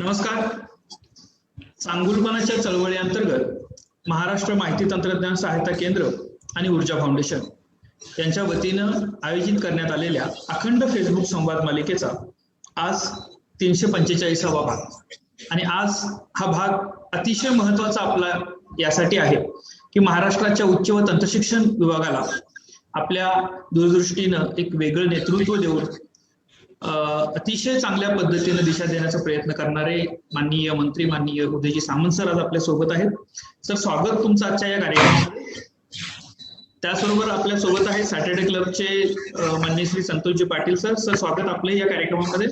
नमस्कार. सांगुलपणाच्या चळवळी अंतर्गत महाराष्ट्र माहिती तंत्रज्ञान सहायता केंद्र आणि ऊर्जा फाउंडेशन यांच्या वतीनं आयोजित करण्यात आलेल्या अखंड फेसबुक संवाद मालिकेचा आज 345वा भाग आणि आज हा भाग अतिशय महत्वाचा आपला यासाठी आहे की महाराष्ट्राच्या उच्च व तंत्रशिक्षण विभागाला आपल्या दूरदृष्टीनं एक वेगळं नेतृत्व देऊन अतिशय चांगल्या पद्धतीने दिशा देण्याचा प्रयत्न करणारे माननीय मंत्री माननीय उदयजी सामंत सर आज आपल्या सोबत आहेत. सर, स्वागत तुमचं आजच्या या कार्यक्रमामध्ये. त्याचबरोबर आपल्या सोबत आहे सॅटर्डे क्लबचे माननीय श्री संतोषजी पाटील सर. सर, स्वागत आपले या कार्यक्रमामध्ये.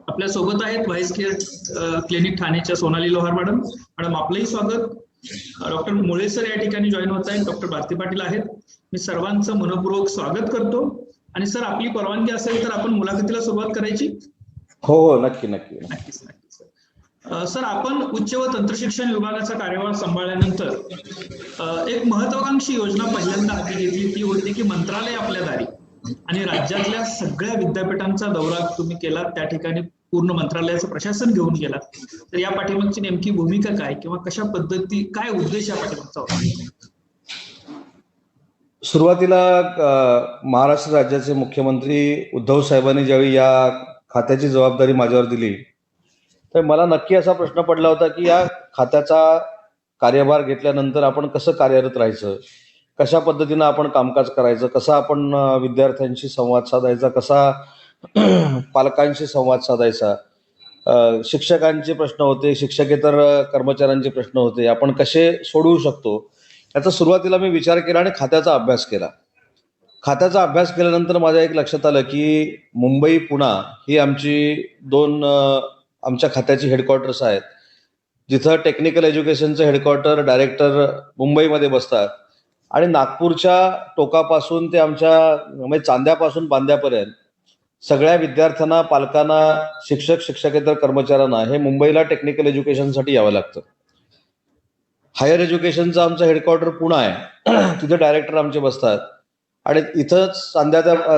आपल्या सोबत आहेत व्हाईस केअर क्लिनिक ठाणेच्या सोनाली लोहार मॅडम. मॅडम, आपलंही स्वागत. डॉक्टर मुळे सर या ठिकाणी जॉईन होत आहेत. डॉक्टर भारती पाटील आहेत. मी सर्वांचं मनपूर्वक स्वागत करतो. आणि सर, आपली परवानगी असेल तर आपण मुलाखतीला सुरुवात करायची. हो हो, नक्की नक्की नक्कीच नक्कीच. सर, आपण उच्च व तंत्रशिक्षण विभागाचा कार्यभार सांभाळल्यानंतर एक महत्वाकांक्षी योजना पहिल्यांदा हाती घेतली. ती होती की मंत्रालय आपल्या दारी, आणि राज्यातल्या सगळ्या विद्यापीठांचा दौरा तुम्ही केला. त्या ठिकाणी पूर्ण मंत्रालयाचं प्रशासन घेऊन गेला. तर या पाठीमागची नेमकी भूमिका काय किंवा कशा पद्धती, काय उद्देश या पाठीमागचा होता? सुरुवातीला महाराष्ट्र राज्याचे मुख्यमंत्री उद्धव साहेबांनी ज्यावेळी या खात्याची जबाबदारी माझ्यावर दिली, तर मला नक्की असा प्रश्न पडला होता की या खात्याचा कार्यभार घेतल्यानंतर आपण कसं कार्यरत राहायचं, कशा पद्धतीनं आपण कामकाज करायचं, कसा आपण विद्यार्थ्यांशी संवाद साधायचा, कसा पालकांशी संवाद साधायचा, शिक्षकांचे प्रश्न होते, शिक्षकेतर कर्मचाऱ्यांचे प्रश्न होते, आपण कसे सोडवू शकतो, याचा सुरुवातीला मी विचार केला आणि खात्याचा अभ्यास केला. खात्याचा अभ्यास केल्यानंतर माझ्या एक लक्षात आलं की मुंबई पुणा ही आमच्या खात्याची हेडक्वार्टर्स आहेत, जिथं टेक्निकल एज्युकेशनचं हेडक्वार्टर डायरेक्टर मुंबईमध्ये बसतात, आणि नागपूरच्या टोकापासून ते आमच्या म्हणजे चांद्यापासून बांद्यापर्यंत सगळ्या विद्यार्थ्यांना, पालकांना, शिक्षक शिक्षकेतर कर्मचाऱ्यांना हे मुंबईला टेक्निकल एज्युकेशनसाठी यावं लागतं. हायर एज्युकेशनचं आमचं हेडक्वार्टर पुणा आहे, तिथे डायरेक्टर आमचे बसतात, आणि इथंच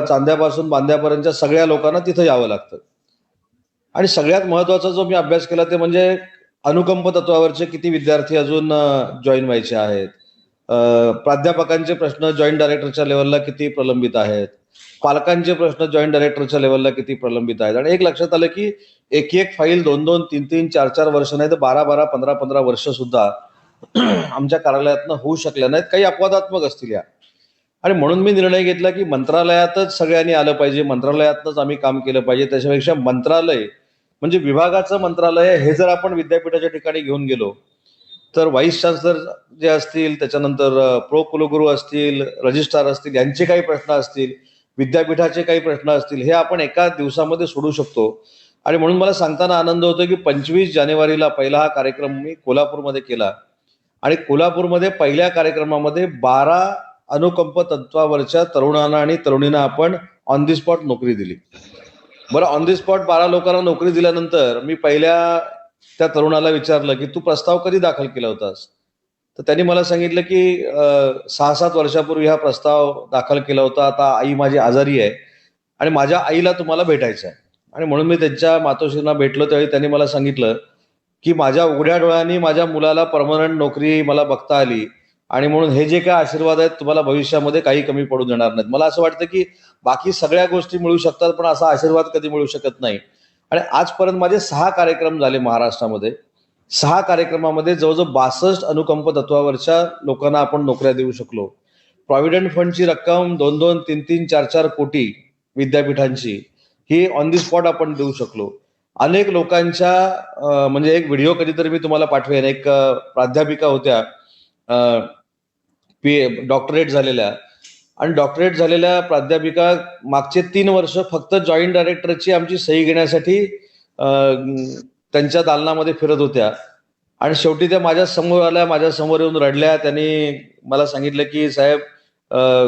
चांद्यापासून बांद्यापर्यंतच्या सगळ्या लोकांना तिथं यावं लागतं. आणि सगळ्यात महत्त्वाचा जो मी अभ्यास केला ते म्हणजे अनुकंप तत्वावरचे किती विद्यार्थी अजून जॉईन व्हायचे आहेत, प्राध्यापकांचे प्रश्न जॉईंट डायरेक्टरच्या लेवलला किती प्रलंबित आहेत, पालकांचे प्रश्न जॉईंट डायरेक्टरच्या लेवलला किती प्रलंबित आहेत. आणि एक लक्षात आलं की एक फाईल 2-2, 3-3, 4-4 वर्ष नाही तर 12-12, 15-15 वर्ष सुद्धा आमच्या कार्यालयातनं होऊ शकल्या नाहीत. काही अपवादात्मक असतील या. आणि म्हणून मी निर्णय घेतला की मंत्रालयातच सगळ्यांनी आलं पाहिजे, मंत्रालयातच आम्ही काम केलं पाहिजे. त्याच्यापेक्षा मंत्रालय म्हणजे विभागाचं मंत्रालय हे जर आपण विद्यापीठाच्या ठिकाणी घेऊन गेलो तर व्हाईस चान्सलर जे असतील, त्याच्यानंतर प्रो कुलगुरू असतील, रजिस्ट्रार असतील, यांचे काही प्रश्न असतील, विद्यापीठाचे काही प्रश्न असतील, हे आपण एका दिवसामध्ये सोडू शकतो. आणि म्हणून मला सांगताना आनंद होतो की 25 जानेवारीला पहिला हा कार्यक्रम मी कोल्हापूरमध्ये केला, आणि कोल्हापूरमध्ये पहिल्या कार्यक्रमामध्ये 12 अनुकंप तत्वावरच्या तरुणांना आणि तरुणींना आपण ऑन दी स्पॉट नोकरी दिली. बरं, ऑन दी स्पॉट 12 लोकांना नोकरी दिल्यानंतर मी पहिल्या त्या तरुणाला विचारलं की तू प्रस्ताव कधी दाखल केला होतास? तर त्यांनी मला सांगितलं की 6-7 वर्षापूर्वी हा प्रस्ताव दाखल केला होता. आता आई माझी आजारी आहे आणि माझ्या आईला तुम्हाला भेटायचं आहे. आणि म्हणून मी त्यांच्या मातोश्रींना भेटलो. त्यावेळी त्यांनी मला सांगितलं की माझ्या उघड्या डोळ्यांनी माझ्या मुलाला परमनंट नोकरी मला बघता आली, आणि म्हणून हे जे काय आशीर्वाद आहेत तुम्हाला भविष्यामध्ये काही कमी पडू देणार नाहीत. मला असं वाटतं की बाकी सगळ्या गोष्टी मिळू शकतात, पण असा आशीर्वाद कधी मिळू शकत नाही. आणि आजपर्यंत माझे 6 कार्यक्रम झाले महाराष्ट्रामध्ये. 6 कार्यक्रमामध्ये जवळजवळ 62 अनुकंप तत्वावरच्या लोकांना आपण नोकऱ्या देऊ शकलो. प्रॉव्हिडंट फंडची रक्कम 2-2, 3-3, 4-4 कोटी विद्यापीठांची ही ऑन दी स्पॉट आपण देऊ शकलो. अनेक लोकांच्या म्हणजे एक व्हिडिओ कधीतरी मी तुम्हाला पाठवेन. एक प्राध्यापिका होत्या डॉक्टरेट झालेल्या, आणि डॉक्टरेट झालेल्या प्राध्यापिका मागचे 3 वर्ष फक्त जॉईंट डायरेक्टरची आमची सही घेण्यासाठी त्यांच्या दालनामध्ये फिरत होत्या. आणि शेवटी त्या माझ्या समोर आल्या, माझ्या समोर येऊन रडल्या. त्यांनी मला सांगितलं की साहेब,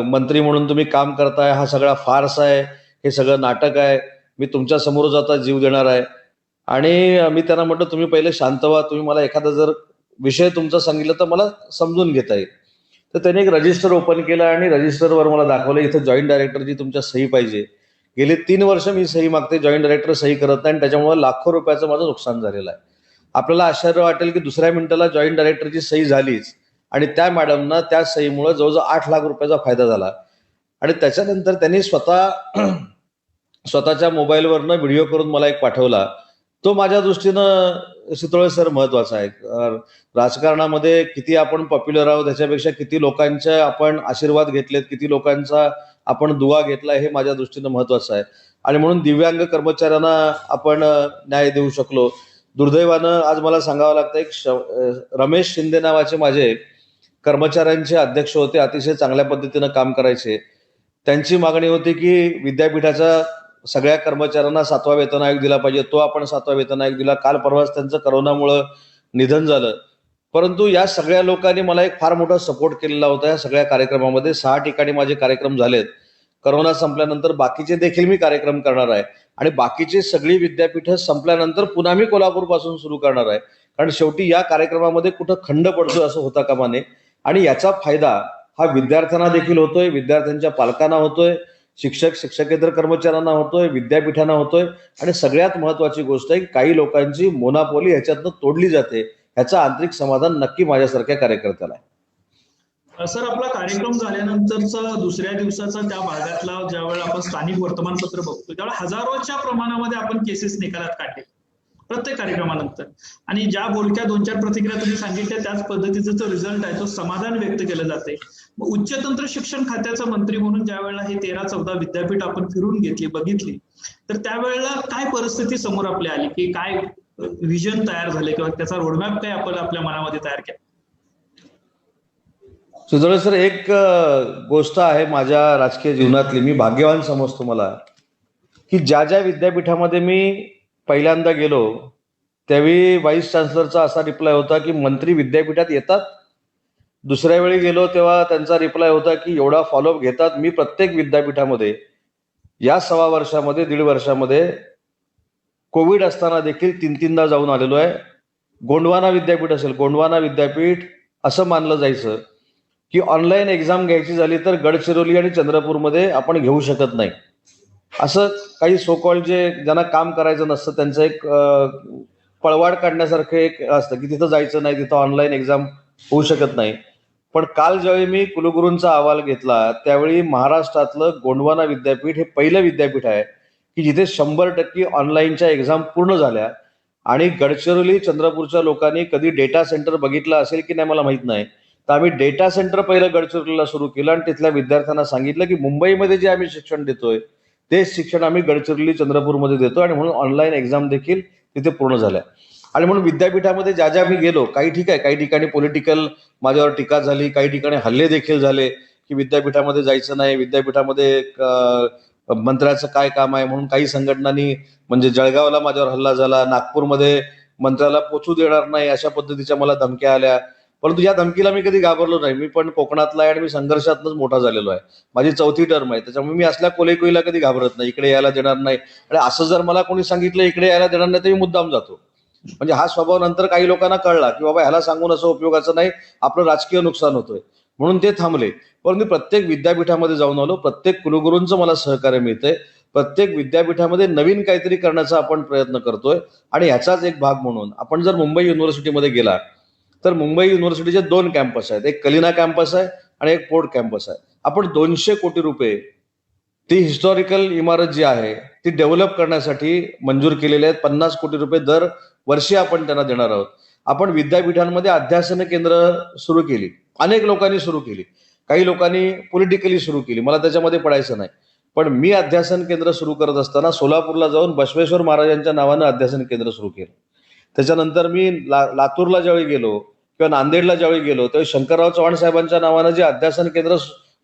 मंत्री म्हणून तुम्ही काम करताय, हा सगळा फार्स आहे, हे सगळं नाटक आहे, मी तुमच्या समोरच आता जीव देणार आहे. आणि मी त्यांना म्हटलं तुम्ही पहिले शांत व्हा, तुम्ही मला एखादा जर विषय तुमचा सांगितलं तर मला समजून घेता येईल. तर त्याने एक रजिस्टर ओपन केलं आणि रजिस्टरवर मला दाखवलं इथं जॉईंट डायरेक्टरची तुमच्या सही पाहिजे. गेली 3 वर्ष मी सही मागते, जॉईंट डायरेक्टर सही करत नाही आणि त्याच्यामुळे लाखो रुपयाचं माझं नुकसान झालेलं आहे. आपल्याला आश्चर्य वाटेल की दुसऱ्या मिनिटाला जॉईंट डायरेक्टरची सही झालीच आणि त्या मॅडमना त्या सहीमुळे जवळजवळ 8 लाख रुपयाचा फायदा झाला. आणि त्याच्यानंतर त्यांनी स्वतःच्या मोबाईलवरनं व्हिडिओ करून मला एक पाठवला. तो माझ्या दृष्टीनं शितोळे सर महत्वाचा आहे. राजकारणामध्ये किती आपण पॉप्युलर आहोत त्याच्यापेक्षा किती लोकांचे आपण आशीर्वाद घेतलेत, किती लोकांचा आपण दुवा घेतला हे माझ्या दृष्टीनं महत्वाचं आहे. आणि म्हणून दिव्यांग कर्मचाऱ्यांना आपण न्याय देऊ शकलो. दुर्दैवानं आज मला सांगावं लागतं, रमेश शिंदे नावाचे माझे कर्मचाऱ्यांचे अध्यक्ष होते, अतिशय चांगल्या पद्धतीनं काम करायचे. त्यांची मागणी होती की विद्यापीठाच्या सगळ्या कर्मचाऱ्यांना 7वा वेतन आयोग दिला पाहिजे. तो आपण 7वा वेतन आयोग दिला. काल परवाच त्यांचं करोनामुळं निधन झालं. परंतु या सगळ्या लोकांनी मला एक फार मोठा सपोर्ट केलेला होता. या सगळ्या कार्यक्रमामध्ये 6 ठिकाणी माझे कार्यक्रम झालेत. करोना संपल्यानंतर बाकीचे देखील मी कार्यक्रम करणार आहे आणि बाकीची सगळी विद्यापीठं संपल्यानंतर पुन्हा मी कोल्हापूरपासून सुरू करणार आहे. कारण शेवटी या कार्यक्रमामध्ये कुठं खंड पडतोय असं होता कामा नये आणि याचा फायदा हा विद्यार्थ्यांना देखील होतोय, विद्यार्थ्यांच्या पालकांना होतोय, शिक्षकेतर कर्मचाऱ्यांना होतोय, विद्यापीठांना होतोय आणि सगळ्यात महत्वाची गोष्ट आहे की काही लोकांची मोनापोली ह्याच्यातनं तोडली जाते. ह्याचं आंतरिक समाधान नक्की माझ्यासारख्या कार्यकर्त्याला आहे. सर, आपला कार्यक्रम झाल्यानंतरचा दुसऱ्या दिवसाचा त्या भागातला ज्यावेळेला आपण स्थानिक वर्तमानपत्र बघतो त्यावेळेला हजारोच्या प्रमाणामध्ये आपण केसेस निकालात काढले प्रत्येक कार्यक्रमानंतर. आणि ज्या बोलक्या 2-4 प्रतिक्रिया तुम्ही सांगितल्या त्याच पद्धतीचा जो रिझल्ट आहे तो समाधान व्यक्त केलं जाते. उच्च तंत्र शिक्षण खात्याचा मंत्री म्हणून ज्या वेळेला हे 13-14 विद्यापीठ आपण फिरून घेतली बघितली तर त्यावेळेला काय परिस्थिती समोर आपल्या आली की काय विजन तयार झाले किंवा त्याचा रोडमॅप काय आपण आपल्या मनामध्ये तयार केला? सुधळे सर, एक गोष्ट आहे माझ्या राजकीय जीवनातली, मी भाग्यवान समजतो मला, की ज्या ज्या विद्यापीठामध्ये मी पहिल्यांदा गेलो त्यावेळी व्हाईस चान्सलरचा असा रिप्लाय होता की मंत्री विद्यापीठात येतात. दुसऱ्या वेळी गेलो तेव्हा त्यांचा रिप्लाय होता की एवढा फॉलोअप घेतात. मी प्रत्येक विद्यापीठामध्ये या 1.25 वर्षामध्ये 1.5 वर्षामध्ये कोविड असताना देखील 3-3दा जाऊन आलेलो आहे. गोंडवाना विद्यापीठ असेल, गोंडवाना विद्यापीठ असं मानलं जायचं की ऑनलाईन एक्झाम घ्यायची झाली तर गडचिरोली आणि चंद्रपूरमध्ये आपण घेऊ शकत नाही. असं काही सोकॉल ज्यांना काम करायचं नसतं त्यांचं एक पळवाट काढण्यासारखं एक असतं की तिथं जायचं नाही, तिथं ऑनलाईन एक्झाम होऊ शकत नाही. पण काल ज्यावेळी मी कुलगुरूंचा अहवाल घेतला त्यावेळी महाराष्ट्रातलं गोंडवाना विद्यापीठ हे पहिलं विद्यापीठ आहे की जिथे 100% ऑनलाईनच्या एक्झाम पूर्ण झाल्या. आणि गडचिरोली चंद्रपूरच्या लोकांनी कधी डेटा सेंटर बघितलं असेल की नाही मला माहित नाही, तर आम्ही डेटा सेंटर पहिलं गडचिरोलीला सुरू केलं आणि तिथल्या विद्यार्थ्यांना सांगितलं की मुंबईमध्ये जे आम्ही शिक्षण देतोय तेच शिक्षण आम्ही गडचिरोली चंद्रपूरमध्ये देतो आणि म्हणून ऑनलाईन एक्झाम देखील तिथे पूर्ण झाल्या. आणि म्हणून विद्यापीठामध्ये ज्या ज्या मी गेलो, काही ठीक आहे, काही ठिकाणी पॉलिटिकल माझ्यावर टीका झाली, काही ठिकाणी हल्ले देखील झाले की विद्यापीठामध्ये जायचं नाही, विद्यापीठामध्ये मंत्र्याचं काय काम आहे म्हणून काही संघटनांनी, म्हणजे जळगावला माझ्यावर हल्ला झाला, नागपूरमध्ये मंत्र्याला पोचू देणार नाही अशा पद्धतीच्या मला धमक्या आल्या. परंतु या धमकीला मी कधी घाबरलो नाही. मी पण कोकणातला आहे आणि मी संघर्षातनंच मोठा झालेलो आहे. माझी 4थी टर्म आहे, त्याच्यामुळे मी असल्या कोलेकोईला कधी घाबरत नाही, इकडे यायला देणार नाही. आणि असं जर मला कोणी सांगितलं इकडे यायला देणार नाही तर मी मुद्दाम जातो. म्हणजे हा स्वभाव नंतर काही लोकांना कळला की बाबा ह्याला सांगून असं उपयोगाचं नाही, आपलं राजकीय नुकसान होतोय, म्हणून ते थांबले. परंतु प्रत्येक विद्यापीठामध्ये जाऊन आलो, प्रत्येक कुलगुरूंचं मला सहकार्य मिळतंय, प्रत्येक विद्यापीठामध्ये नवीन काहीतरी करण्याचा आपण प्रयत्न करतोय. आणि ह्याचाच एक भाग म्हणून आपण जर मुंबई युनिव्हर्सिटीमध्ये गेला तर मुंबई युनिव्हर्सिटीचे 2 कॅम्पस आहेत, एक कलिना कॅम्पस आहे आणि एक पोर्ट कॅम्पस आहे. आपण 200 कोटी रुपये ती हिस्टॉरिकल इमारत जी आहे ती डेव्हलप करण्यासाठी मंजूर केलेले आहेत. 50 कोटी रुपये दर वर्षी आपण त्यांना देणार आहोत. आपण विद्यापीठांमध्ये अध्यासन केंद्र सुरू केली, अनेक लोकांनी सुरू केली, काही लोकांनी पॉलिटिकली सुरू केली, मला त्याच्यामध्ये पडायचं नाही. पण मी अध्यासन केंद्र सुरू करत असताना सोलापूरला जाऊन बसवेश्वर महाराजांच्या नावानं अध्यासन केंद्र सुरू केलं. त्याच्यानंतर मी लातूरला ज्यावेळी गेलो किंवा नांदेडला ज्यावेळी गेलो त्यावेळी शंकरराव चव्हाण साहेबांच्या नावानं जे अध्यासन केंद्र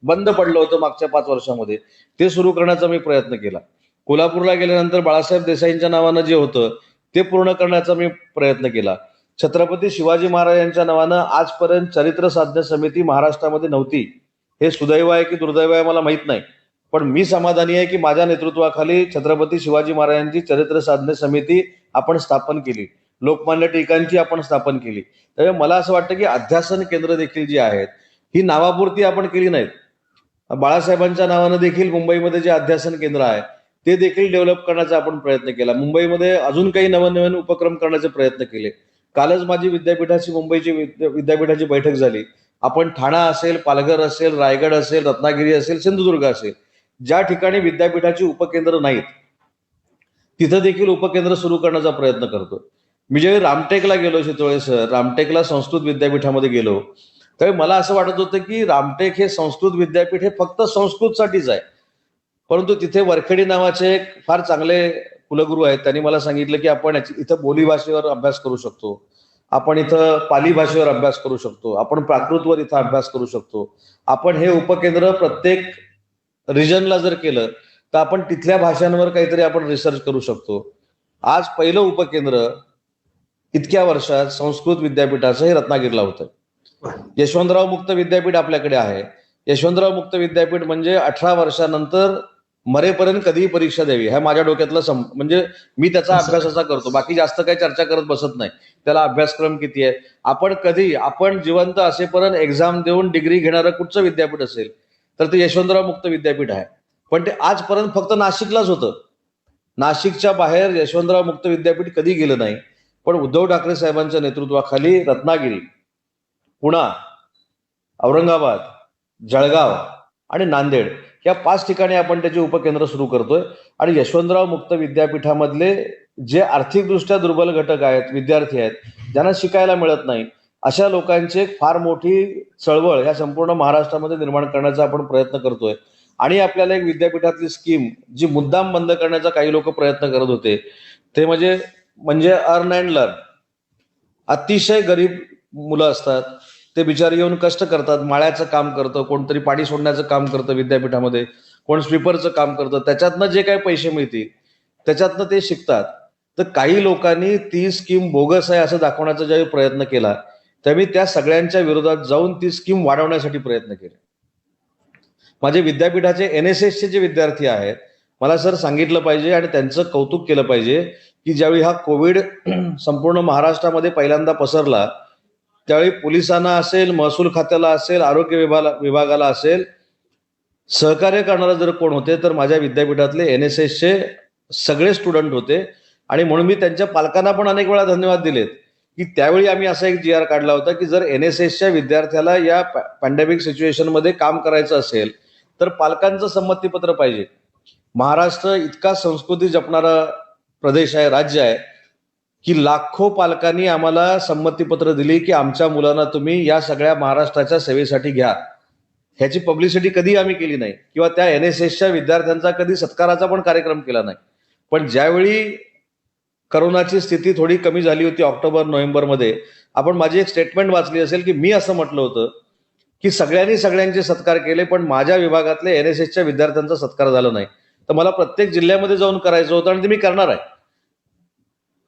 बंद पडलं होतं मागच्या 5 वर्षामध्ये ते सुरू करण्याचा मी प्रयत्न केला. कोल्हापूरला गेल्यानंतर बाळासाहेब देसाईंच्या नावानं जे होतं ते पूर्ण करण्याचा मी प्रयत्न केला. छत्रपती शिवाजी महाराजांच्या नावानं आजपर्यंत चरित्र साधना समिती महाराष्ट्रामध्ये नव्हती. हे सुदैव आहे की दुर्दैव आहे मला माहित नाही, पण मी समाधानी आहे की माझ्या नेतृत्वाखाली छत्रपती शिवाजी महाराजांची चरित्र साधना समिती आपण स्थापन केली, लोकमान्य टिळकांची आपण स्थापन केली. त्यामुळे मला असं वाटतं की अध्यासन केंद्र देखील जी आहेत ही नावापुरती आपण केली नाहीत. बाळासाहेबांच्या नावानं देखील मुंबईमध्ये जे अध्यासन केंद्र आहे ते देखील डेव्हलप करण्याचा आपण प्रयत्न केला. मुंबईमध्ये अजून काही नवनवीन उपक्रम करण्याचे प्रयत्न केले. कालच माझी विद्यापीठाची मुंबईची विद्यापीठाची बैठक झाली. आपण ठाणा असेल, पालघर असेल, रायगड असेल, रत्नागिरी असेल, सिंधुदुर्ग असेल, ज्या ठिकाणी विद्यापीठाची उपकेंद्र नाहीत तिथं देखील उपकेंद्र सुरू करण्याचा प्रयत्न करतो. मी ज्यावेळी रामटेकला गेलो शितोळे सर, रामटेकला संस्कृत विद्यापीठामध्ये गेलो, त्यावेळी मला असं वाटत होतं की रामटेक हे संस्कृत विद्यापीठ हे फक्त संस्कृतसाठीच आहे. परंतु तिथे वरखेडी नावाचे एक फार चांगले कुलगुरू आहेत. त्यांनी मला सांगितलं की आपण इथं बोली भाषेवर अभ्यास करू शकतो, आपण इथं पाली भाषेवर अभ्यास करू शकतो, आपण प्राकृतवर इथं अभ्यास करू शकतो. आपण हे उपकेंद्र प्रत्येक रिजनला जर केलं तर आपण तिथल्या भाषांवर काहीतरी आपण रिसर्च करू शकतो. आज पहिलं उपकेंद्र इतक्या वर्षात संस्कृत विद्यापीठाचं हे रत्नागिरीला होतं. यशवंतराव मुक्त विद्यापीठ आपल्याकडे आहे. यशवंतराव मुक्त विद्यापीठ म्हणजे 18 वर्षानंतर मरेपर्यंत कधीही परीक्षा द्यावी, हा माझ्या डोक्यातला म्हणजे मी त्याचा अभ्यास असा करतो. बाकी जास्त काही चर्चा करत बसत नाही. त्याला अभ्यासक्रम किती आहे, आपण जिवंत असेपर्यंत एक्झाम देऊन डिग्री घेणारं कुठचं विद्यापीठ असेल तर ते यशवंतराव मुक्त विद्यापीठ आहे. पण ते आजपर्यंत फक्त नाशिकलाच होतं. नाशिकच्या बाहेर यशवंतराव मुक्त विद्यापीठ कधी गेलं नाही. पण उद्धव ठाकरे साहेबांच्या नेतृत्वाखाली रत्नागिरी, पुणा, औरंगाबाद, जळगाव आणि नांदेड या 5 ठिकाणी आपण त्याचे उपकेंद्र सुरू करतोय. आणि यशवंतराव मुक्त विद्यापीठामधले जे आर्थिकदृष्ट्या दुर्बल घटक आहेत, विद्यार्थी आहेत, ज्यांना शिकायला मिळत नाही, अशा लोकांची फार मोठी चळवळ या संपूर्ण महाराष्ट्रामध्ये निर्माण करण्याचा आपण प्रयत्न करतोय. आणि आपल्याला एक विद्यापीठातली स्कीम जी मुद्दाम बंद करण्याचा काही लोक प्रयत्न करत होते, ते म्हणजे अर्न अँड लर्न. अतिशय गरीब मुलं असतात, ते बिचारी येऊन कष्ट करतात, माळ्याचं काम करतं, कोणतरी पाणी सोडण्याचं काम करतं विद्यापीठामध्ये, कोण स्वीपरचं काम करतं, त्याच्यातनं जे काही पैसे मिळतील त्याच्यातनं ते शिकतात. तर काही लोकांनी ती स्कीम बोगस आहे असं दाखवण्याचा ज्यावेळी प्रयत्न केला, त्यावेळी त्या सगळ्यांच्या विरोधात जाऊन ती स्कीम वाढवण्यासाठी प्रयत्न केले. माझे विद्यापीठाचे NSSचे जे विद्यार्थी आहेत, मला सर सांगितलं पाहिजे आणि त्यांचं कौतुक केलं पाहिजे की ज्यावेळी हा कोविड संपूर्ण महाराष्ट्रामध्ये पहिल्यांदा पसरला, त्यावेळी पोलिसांना असेल, महसूल खात्याला असेल, आरोग्य विभागाला असेल, सहकार्य करणारे जर कोण होते तर माझ्या विद्यापीठातले NSSचे सगळे स्टुडंट होते. आणि म्हणून मी त्यांच्या पालकांना पण अनेक वेळा धन्यवाद दिलेत की त्यावेळी आम्ही असा एक GR काढला होता की जर NSSच्या विद्यार्थ्याला या पॅन्डेमिक सिच्युएशनमध्ये काम करायचं असेल तर पालकांचं संमतीपत्र पाहिजे. महाराष्ट्र इतका संस्कृती जपणारा प्रदेश आहे, राज्य आहे, की लाखो पालकांनी आम्हाला संमतीपत्र दिली की आमच्या मुलांना तुम्ही या सगळ्या महाराष्ट्राच्या सेवेसाठी घ्या. ह्याची पब्लिसिटी कधी आम्ही केली नाही किंवा त्या NSSच्या विद्यार्थ्यांचा कधी सत्काराचा पण कार्यक्रम केला नाही. पण ज्यावेळी करोनाची स्थिती थोडी कमी झाली होती ऑक्टोबर-नोव्हेंबरमध्ये, आपण माझी एक स्टेटमेंट वाचली असेल की मी असं म्हटलं होतं की सगळ्यांनी सगळ्यांचे सत्कार केले पण माझ्या विभागातले NSSच्या विद्यार्थ्यांचा सत्कार झाला नाही. तर मला प्रत्येक जिल्ह्यामध्ये जाऊन करायचं होतं आणि ते मी करणार आहे.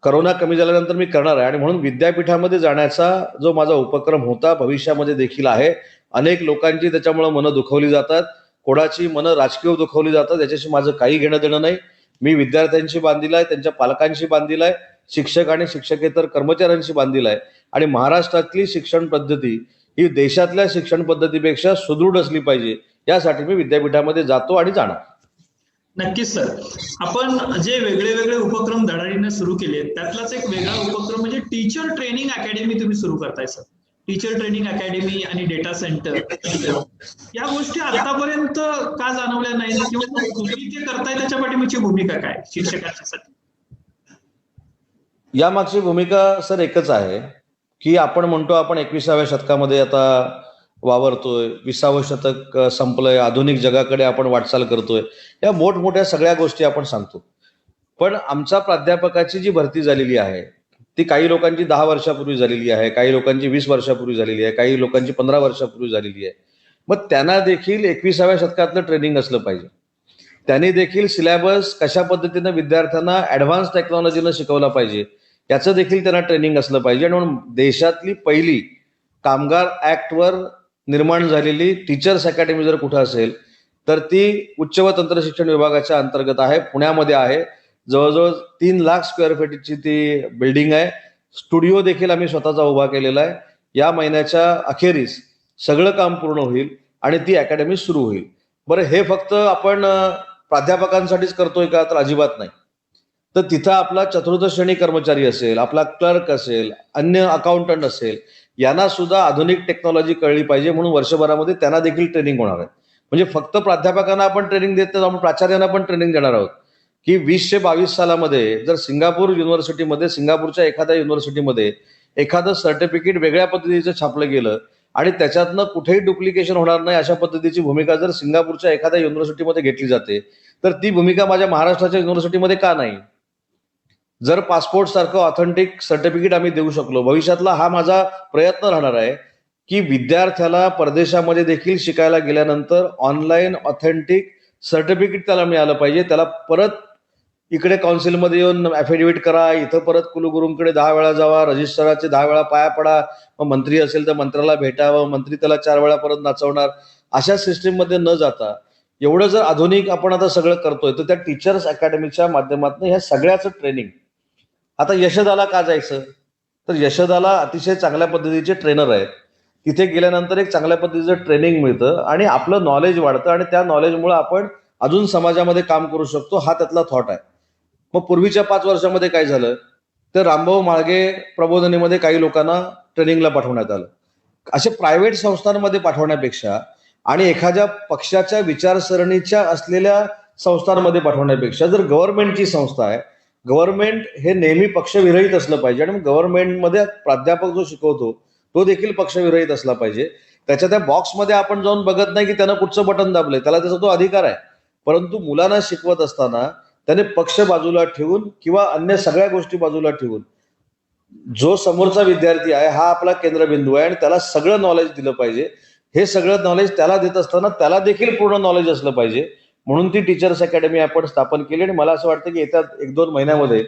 करोना कमी झाल्यानंतर मी करणार आहे. आणि म्हणून विद्यापीठामध्ये जाण्याचा जो माझा उपक्रम होता, भविष्यामध्ये देखील आहे. अनेक लोकांची त्याच्यामुळे मनं दुखवली जातात, कोणाची मनं राजकीय दुखवली जातात, याच्याशी माझं काही घेणं देणं नाही. मी विद्यार्थ्यांशी बांधील आहे, त्यांच्या पालकांशी बांधील आहे, शिक्षक आणि शिक्षकेतर कर्मचाऱ्यांशी बांधील आहे. आणि महाराष्ट्रातली शिक्षण पद्धती ही देशातल्या शिक्षण पद्धतीपेक्षा सुदृढ असली पाहिजे, यासाठी मी विद्यापीठामध्ये जातो आणि जाणार. नक्कीच सर. आपण जे वेगळे वेगळे उपक्रम धडाडीने सुरू केले त्यातलाच एक वेगळा उपक्रम म्हणजे टीचर ट्रेनिंग अकॅडमी तुम्ही सुरू करताय सर. टीचर ट्रेनिंग अकॅडमी आणि डेटा सेंटर, या गोष्टी आतापर्यंत का जाणवल्या नाहीत किंवा तुम्ही ते करताय त्याच्या पाठीमागची भूमिका काय शिक्षकांच्यासाठी? यामागची भूमिका सर एकच आहे की आपण म्हणतो आपण 21व्या शतकामध्ये आता वावरतोय, 20वं शतक संपलंय, आधुनिक जगाकडे आपण वाटचाल करतोय, या मोठमोठ्या सगळ्या गोष्टी आपण सांगतो. पण आमच्या प्राध्यापकाची जी भरती झालेली आहे ती काही लोकांची 10 वर्षापूर्वी झालेली आहे, काही लोकांची 20 वर्षापूर्वी झालेली आहे, काही लोकांची 15 वर्षापूर्वी झालेली आहे. मग त्यांना देखील 21व्या शतकातलं ट्रेनिंग असलं पाहिजे. त्यांनी देखील सिलेबस कशा पद्धतीनं विद्यार्थ्यांना ऍडव्हान्स टेक्नॉलॉजीनं शिकवला पाहिजे याचं देखील त्यांना ट्रेनिंग असलं पाहिजे. आणि म्हणून देशातली पहिली कामगार ऍक्टवर निर्माण झालेली टीचर्स अकॅडमी जर कुठं असेल तर ती उच्च व तंत्र शिक्षण विभागाच्या अंतर्गत आहे, पुण्यामध्ये आहे. जवळजवळ 3 लाख स्क्वेअर फीटची ती बिल्डिंग आहे. स्टुडिओ देखील आम्ही स्वतःचा उभा केलेला आहे. या महिन्याच्या अखेरीस सगळं काम पूर्ण होईल आणि ती अकॅडमी सुरू होईल. बरं, हे फक्त आपण प्राध्यापकांसाठीच करतोय का, तर अजिबात नाही. तर तिथं आपला चतुर्थ श्रेणी कर्मचारी असेल, आपला क्लर्क असेल, अन्य अकाउंटंट असेल, यांना सुद्धा आधुनिक टेक्नॉलॉजी कळली पाहिजे, म्हणून वर्षभरामध्ये त्यांना देखील ट्रेनिंग होणार आहे. म्हणजे फक्त प्राध्यापकांना आपण ट्रेनिंग देत नाही, आपण प्राचार्यांना पण ट्रेनिंग देणार आहोत की 2022 सालामध्ये जर सिंगापूरच्या एखाद्या युनिव्हर्सिटीमध्ये एखादं सर्टिफिकेट वेगळ्या पद्धतीचं छापलं गेलं आणि त्याच्यातनं कुठेही डुप्लिकेशन होणार नाही अशा पद्धतीची भूमिका जर सिंगापूरच्या एखाद्या युनिव्हर्सिटीमध्ये घेतली जाते, तर ती भूमिका माझ्या महाराष्ट्राच्या युनिव्हर्सिटीमध्ये का नाही? जर पासपोर्ट सारखं ऑथेंटिक सर्टिफिकेट आम्ही देऊ शकलो, भविष्यातला हा माझा प्रयत्न राहणार आहे की विद्यार्थ्याला परदेशामध्ये देखील शिकायला गेल्यानंतर ऑनलाईन ऑथेंटिक सर्टिफिकेट त्याला मिळालं पाहिजे. त्याला परत इकडे काउन्सिलमध्ये येऊन ऍफिडेव्हिट करा, इथं परत कुलगुरूंकडे 10 वेळा जावा, रजिस्ट्रारचे 10 वेळा पाया पडा, मग मंत्री असेल तर मंत्र्याला भेटावं, मंत्री त्याला 4 वेळा परत नाचवणार, अशा सिस्टीम मध्ये न जाता एवढं जर आधुनिक आपण आता सगळं करतोय, तर त्या टीचर्स अकॅडमीच्या माध्यमातून ह्या सगळ्याचं ट्रेनिंग. आता यशदाला का जायचं? तर यशदाला अतिशय चांगल्या पद्धतीचे ट्रेनर आहेत, तिथे गेल्यानंतर एक चांगल्या पद्धतीचं ट्रेनिंग मिळतं आणि आपलं नॉलेज वाढतं आणि त्या नॉलेजमुळे आपण अजून समाजामध्ये काम करू शकतो, हा त्यातला थॉट आहे. मग पूर्वीच्या 5 वर्षामध्ये काय झालं, तर रामभाऊ म्हाळगे प्रबोधिनीमध्ये काही लोकांना ट्रेनिंगला पाठवण्यात आलं. असे प्रायव्हेट संस्थांमध्ये पाठवण्यापेक्षा आणि एखाद्या पक्षाच्या विचारसरणीच्या असलेल्या संस्थांमध्ये पाठवण्यापेक्षा जर गव्हर्नमेंटची संस्था आहे, गव्हर्नमेंट हे नेहमी पक्षविरहित असलं पाहिजे आणि गव्हर्नमेंटमध्ये प्राध्यापक जो शिकवतो तो देखील पक्षविरहित असला पाहिजे. त्याच्या त्या बॉक्समध्ये आपण जाऊन बघत नाही की त्यानं कुठचं बटन दाबलंय, त्याला त्याचा तो अधिकार आहे. परंतु मुलांना शिकवत असताना त्याने पक्ष बाजूला ठेवून किंवा अन्य सगळ्या गोष्टी बाजूला ठेवून जो समोरचा विद्यार्थी आहे हा आपला केंद्रबिंदू आहे आणि त्याला सगळं नॉलेज दिलं पाहिजे. हे सगळं नॉलेज त्याला देत असताना त्याला देखील पूर्ण नॉलेज असलं पाहिजे, म्हणून ती टीचर्स अकॅडमी आपण स्थापन केली. आणि मला असं वाटतं की येत्या 1-2 महिन्यामध्ये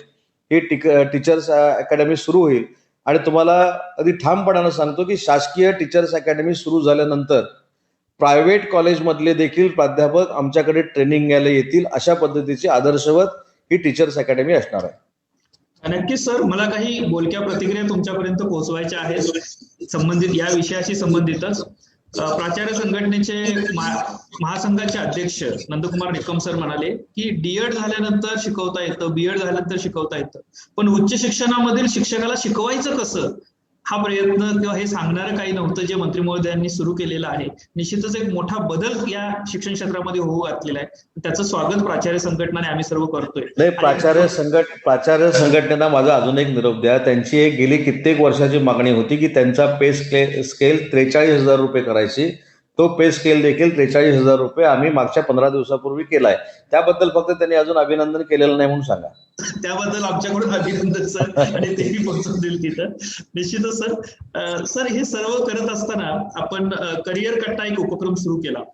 ही टीचर्स अकॅडमी सुरू होईल. आणि तुम्हाला अगदी ठामपणानं सांगतो की शासकीय टीचर्स अकॅडमी सुरू झाल्यानंतर प्रायव्हेट कॉलेजमधले देखील प्राध्यापक आमच्याकडे ट्रेनिंग घ्यायला येतील, अशा पद्धतीची आदर्शवत ही टीचर्स अकॅडमी असणार आहे. नक्कीच सर, मला काही बोलक्या प्रतिक्रिया तुमच्यापर्यंत पोहोचवायच्या आहेत संबंधित या विषयाशी संबंधितच. प्राचार्य संघटनेचे महासंघाचे अध्यक्ष नंदकुमार निकम सर म्हणाले की डीएड झाल्यानंतर शिकवता येतं, बीएड झाल्यानंतर शिकवता येतं, पण उच्च शिक्षणामधील शिक्षकाला शिकवायचं कसं हा प्रयत्न किंवा हे सांगणारं काही नव्हतं जे मंत्री महोदयांनी सुरू केलेलं आहे. निश्चितच एक मोठा बदल या शिक्षण क्षेत्रामध्ये होऊ घातलेला आहे. त्याचं स्वागत प्राचार्य संघटनाने आम्ही सर्व करतोय. नाही, प्राचार्य संघटनेला माझा अजून एक निरोप द्या. त्यांची एक गेली कित्येक वर्षाची मागणी होती की त्यांचा पे स्केल 43,000 रुपये करायची. तो पे स्केल देखील 43,000 रुपये आम्ही मागच्या 15 दिवसापूर्वी केलाय. त्याबद्दल फक्त त्यांनी अजून अभिनंदन केलेलं नाही म्हणून सांगा. त्याबद्दल आमच्याकडून अभिनंदन सर, आणि तेही पोहोचून देईल तिथं निश्चितच सर. सर, हे सर्व करत असताना आपण करिअर कट्टा एक उपक्रम सुरू केला.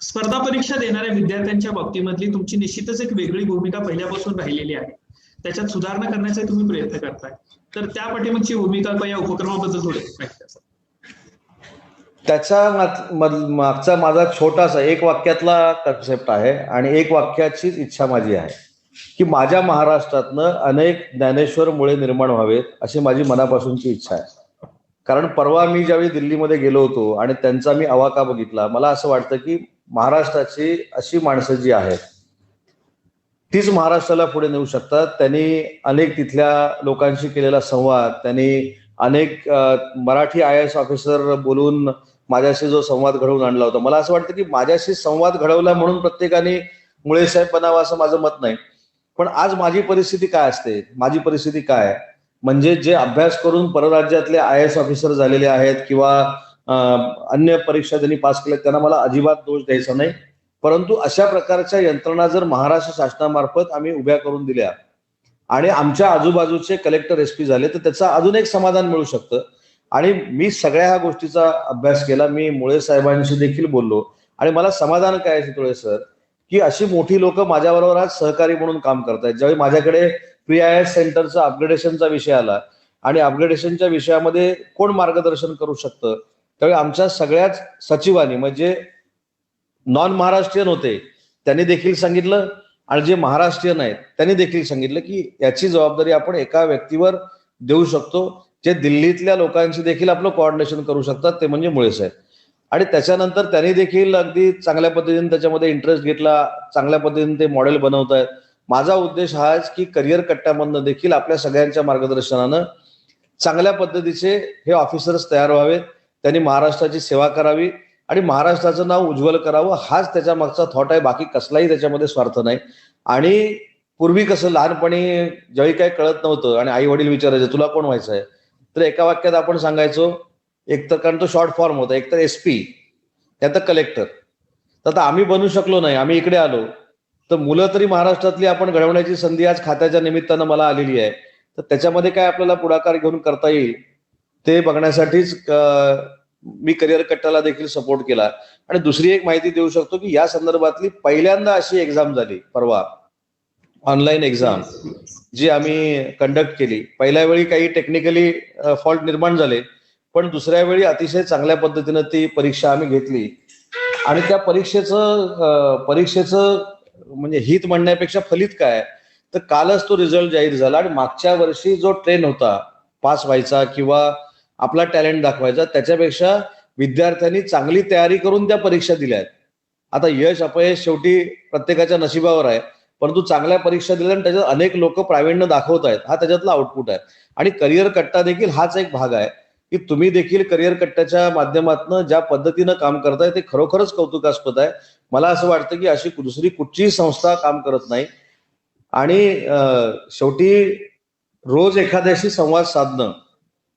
स्पर्धा परीक्षा देणाऱ्या विद्यार्थ्यांच्या बाबतीमधली तुमची निश्चितच एक वेगळी भूमिका पहिल्यापासून राहिलेली आहे. त्याच्यात सुधारणा करण्याचा तुम्ही प्रयत्न करताय, तर त्या पाठीमागची भूमिका या उपक्रमाबद्दल थोडं माहिती द्या. त्याचा मागचा माझा छोटासा 1 वाक्यातला कन्सेप्ट आहे आणि 1 वाक्याचीच इच्छा माझी आहे की माझ्या महाराष्ट्रातनं अनेक ज्ञानेश्वर मुळे निर्माण व्हावेत, अशी माझी मनापासूनची इच्छा आहे. कारण परवा मी ज्यावेळी दिल्लीमध्ये गेलो होतो आणि त्यांचा मी अवाका बघितला, मला असं वाटतं की महाराष्ट्राची अशी माणसं जी आहेत तीच महाराष्ट्राला पुढे नेऊ शकतात. त्यांनी अनेक तिथल्या लोकांशी केलेला संवाद, त्यांनी अनेक मराठी IAS ऑफिसर बोलून माझ्याशी जो संवाद घडवून आणला होता, मला असं वाटतं की माझ्याशी संवाद घडवला म्हणून प्रत्येकाने मुळे साहेब बनावं असं माझं मत नाही. पण आज माझी परिस्थिती काय असते, माझी परिस्थिती काय म्हणजे जे अभ्यास करून परराज्यातले IAS ऑफिसर झालेले आहेत किंवा अन्य परीक्षा त्यांनी पास केल्या, त्यांना मला अजिबात दोष द्यायचा नाही. परंतु अशा प्रकारच्या यंत्रणा जर महाराष्ट्र शासनामार्फत आम्ही उभ्या करून दिल्या आणि आमच्या आजूबाजूचे कलेक्टर SP झाले, तर त्याचं अजून एक समाधान मिळू शकतं. आणि मी सगळ्या ह्या गोष्टीचा अभ्यास केला, मी मुळे साहेबांशी देखील बोललो आणि मला समाधान काय चितोळे सर की अशी मोठी लोक माझ्याबरोबर आज सहकारी म्हणून काम करतायत. ज्यावेळी माझ्याकडे PIS सेंटरचा अपग्रेडेशनचा विषय आला आणि अपग्रेडेशनच्या विषयामध्ये कोण मार्गदर्शन करू शकतं, त्यावेळी आमच्या सगळ्याच सचिवांनी, म्हणजे नॉन महाराष्ट्रीयन होते त्यांनी देखील सांगितलं आणि जे महाराष्ट्रीयन आहेत त्यांनी देखील सांगितलं की याची जबाबदारी आपण एका व्यक्तीवर देऊ शकतो, जे दिल्लीतल्या लोकांशी देखील आपलं कोऑर्डिनेशन करू शकतात, ते म्हणजे मुळे साहेब. आणि त्याच्यानंतर त्यांनी देखील अगदी चांगल्या पद्धतीने त्याच्यामध्ये इंटरेस्ट घेतला, चांगल्या पद्धतीने ते मॉडेल बनवतायत. माझा उद्देश हाच की करिअर कट्ट्यामधनं देखील आपल्या सगळ्यांच्या मार्गदर्शनानं चांगल्या पद्धतीचे हे ऑफिसर्स तयार व्हावेत, त्यांनी महाराष्ट्राची सेवा करावी आणि महाराष्ट्राचं नाव उज्ज्वल करावं, हाच त्याच्या मागचा थॉट आहे. बाकी कसलाही त्याच्यामध्ये स्वार्थ नाही. आणि पूर्वी कसं लहानपणी ज्यावेळी काही कळत नव्हतं आणि आई वडील विचारायचे तुला कोण व्हायचं आहे, तर एका वाक्यात आपण सांगायचो, एक तर कारण तो शॉर्ट फॉर्म होता, एक तर SP, तर कलेक्टर. तर आता आम्ही बनू शकलो नाही, आम्ही इकडे आलो, तर मुलं तरी महाराष्ट्रातली आपण घडवण्याची संधी आज खात्याच्या निमित्तानं मला आलेली आहे. तर त्याच्यामध्ये काय आपल्याला पुढाकार घेऊन करता येईल ते बघण्यासाठीच मी करिअर कट्ट्याला देखील सपोर्ट केला. आणि दुसरी एक माहिती देऊ शकतो की या संदर्भातली पहिल्यांदा अशी एक्झाम झाली परवा, ऑनलाईन एक्झाम जी आम्ही कंडक्ट केली. पहिल्या वेळी काही टेक्निकली फॉल्ट निर्माण झाले, पण दुसऱ्या वेळी अतिशय चांगल्या पद्धतीनं ती परीक्षा आम्ही घेतली. आणि त्या परीक्षेचं म्हणजे हित म्हणण्यापेक्षा फलित काय, तर कालच तो रिझल्ट जाहीर झाला. आणि मागच्या वर्षी जो ट्रेन होता पास व्हायचा किंवा आपला टॅलेंट दाखवायचा, त्याच्यापेक्षा विद्यार्थ्यांनी चांगली तयारी करून त्या परीक्षा दिल्या आहेत. आता यश अपयश शेवटी प्रत्येकाच्या नशिबावर आहे, परंतु चांगल्या परीक्षा दिल्या आणि त्याच्यात अनेक लोक प्रावीण्य दाखवत आहेत, हा त्याच्यातला आउटपुट आहे. आणि करिअर कट्टा देखील हाच एक भाग आहे की तुम्ही देखील करिअर कट्ट्याच्या माध्यमातून ज्या पद्धतीनं काम करताय ते खरोखरच कौतुकास्पद आहे. मला असं वाटतं की अशी दुसरी कुठचीही संस्था काम करत नाही. आणि शेवटी रोज एखाद्याशी संवाद साधणं,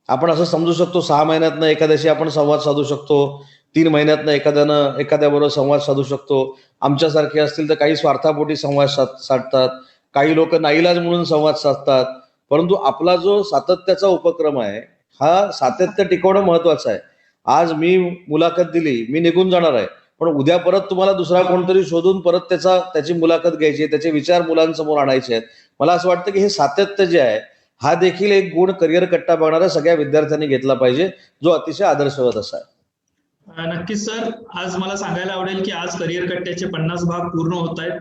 आपण असं समजू शकतो 6 महिन्यातनं एखाद्याशी आपण संवाद साधू शकतो, 3 महिन्यातनं एखाद्याबरोबर संवाद साधू शकतो. आमच्यासारखे असतील तर काही स्वार्थापोटी संवाद साधतात, काही लोक नाईलाज म्हणून संवाद साधतात. परंतु आपला जो सातत्याचा उपक्रम आहे, हा सातत्य टिकवणं महत्वाचं आहे. आज मी मुलाखत दिली, मी निघून जाणार आहे, पण उद्या परत तुम्हाला दुसरा कोणतरी शोधून परत त्याची मुलाखत घ्यायची, त्याचे विचार मुलांसमोर आणायचे आहेत. मला असं वाटतं की हे सातत्य जे आहे, हा देखील एक गुण करिअर कट्टा बघणाऱ्या सगळ्या विद्यार्थ्यांनी घेतला पाहिजे, जो अतिशय आदर्शवत असा आहे. नक्कीच सर, आज मला सांगायला आवडेल की आज करिअर कट्ट्याचे 50 भाग पूर्ण होत आहेत.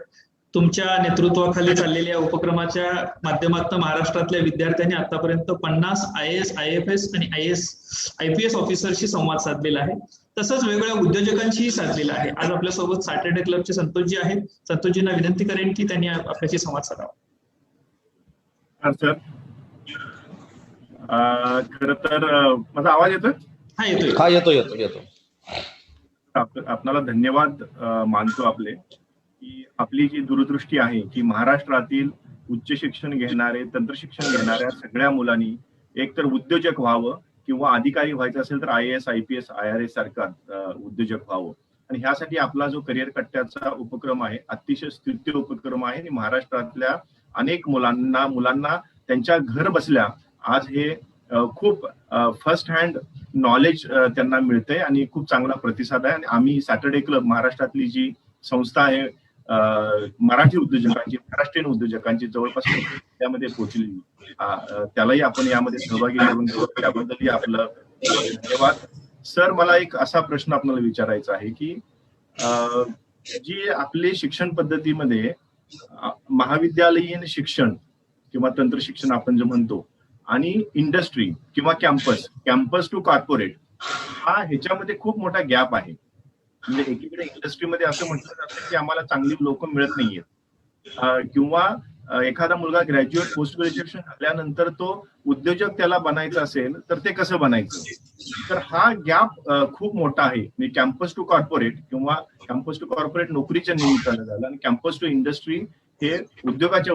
तुमच्या नेतृत्वाखाली चाललेल्या उपक्रमाच्या माध्यमातून महाराष्ट्रातल्या विद्यार्थ्यांनी आतापर्यंत 50 IAS, IFS आणि IPS ऑफिसरशी संवाद साधलेला आहे. तसंच वेगवेगळ्या उद्योजकांशीही साधलेला आहे. आज आपल्यासोबत सॅटर्डे क्लबचे संतोषजी आहेत. संतोषजींना विनंती करेन की त्यांनी आपल्याशी संवाद साधावा. सर, खर तर माझा आवाज येतोय? हा येतोय. हा येतो. आपल्याला धन्यवाद मानतो आपले, की आपली जी दूरदृष्टी आहे की महाराष्ट्रातील उच्च शिक्षण घेणारे, तंत्र शिक्षण घेणाऱ्या सगळ्या मुलांनी एकतर उद्योजक व्हावं किंवा अधिकारी व्हायचं असेल तर IAS, IPS, IRS सारखा उद्योजक व्हावं. आणि ह्यासाठी आपला जो करिअर कट्ट्याचा उपक्रम आहे अतिशय स्तुत्य उपक्रम आहे. आणि महाराष्ट्रातल्या अनेक मुलांना त्यांच्या घर बसल्या आज हे खूप फर्स्ट हँड नॉलेज त्यांना मिळतंय आणि खूप चांगला प्रतिसाद आहे. आणि आम्ही सॅटर्डे क्लब महाराष्ट्रातली जी संस्था आहे मराठी उद्योजकांची, महाराष्ट्रीयन उद्योजकांची जवळपास त्यामध्ये पोहोचलेली, त्यालाही आपण यामध्ये सहभागी करून घेऊ, त्याबद्दलही आपलं धन्यवाद. सर, मला एक असा प्रश्न आपल्याला विचारायचा आहे की जी आपली शिक्षण पद्धतीमध्ये महाविद्यालयीन शिक्षण किंवा तंत्र शिक्षण आपण जे म्हणतो आणि इंडस्ट्री किंवा कॅम्पस टू कॉर्पोरेट, ह्याच्यामध्ये खूप मोठा गॅप आहे. म्हणजे एकीकडे इंडस्ट्रीमध्ये असं म्हटलं जातं की आम्हाला चांगली लोक मिळत नाहीयेत, किंवा एखादा मुलगा ग्रॅज्युएट पोस्ट ग्रॅज्युएशन झाल्यानंतर तो उद्योजक त्याला बनायचं असेल तर ते कसं बनायचं. तर हा गॅप खूप मोठा आहे. म्हणजे कॅम्पस टू कॉर्पोरेट किंवा कॅम्पस टू कॉर्पोरेट नोकरीच्या निमित्तानं झालं आणि कॅम्पस टू इंडस्ट्री हे उद्योगाच्या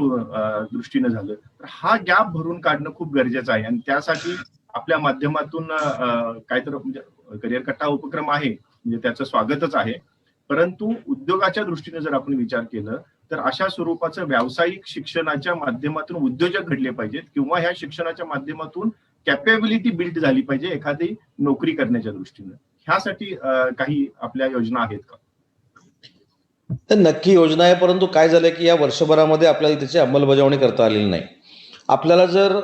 दृष्टीनं झालं. तर हा गॅप भरून काढणं खूप गरजेचं आहे. आणि त्यासाठी आपल्या माध्यमातून काहीतरी म्हणजे करिअर कट्टा उपक्रम आहे, म्हणजे त्याचं स्वागतच आहे. परंतु उद्योगाच्या दृष्टीने जर आपण विचार केलं तर अशा स्वरूपाचं व्यावसायिक शिक्षणाच्या माध्यमातून उद्योजक घडले पाहिजेत किंवा ह्या शिक्षणाच्या माध्यमातून कॅपेबिलिटी बिल्ड झाली पाहिजे एखादी नोकरी करण्याच्या दृष्टीनं. ह्यासाठी काही आपल्या योजना आहेत का? तर नक्की योजना आहे, परंतु काय झालं की या वर्षभरामध्ये आपल्याला त्याची अंमलबजावणी करता आलेली नाही. आपल्याला जर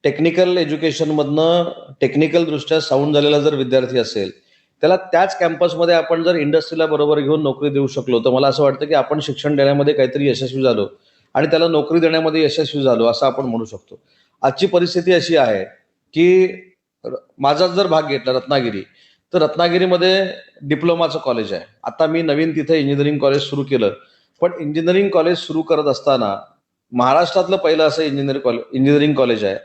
टेक्निकल एज्युकेशन मधनं टेक्निकल दृष्ट्या साऊंड झालेला जर विद्यार्थी असेल, त्याला त्याच कॅम्पसमध्ये आपण जर इंडस्ट्रीला बरोबर घेऊन नोकरी देऊ शकलो तर मला असं वाटतं की आपण शिक्षण देण्यामध्ये काहीतरी यशस्वी झालो आणि त्याला नोकरी देण्यामध्ये यशस्वी झालो असं आपण म्हणू शकतो. आजची परिस्थिती अशी आहे की माझाच जर भाग घेतला रत्नागिरी, तर रत्नागिरीमध्ये डिप्लोमाचं कॉलेज आहे. आता मी नवीन तिथे इंजिनिअरिंग कॉलेज सुरू केलं. पण इंजिनिअरिंग कॉलेज सुरू करत असताना महाराष्ट्रातलं पहिलं असं इंजिनिअरिंग कॉलेज आहे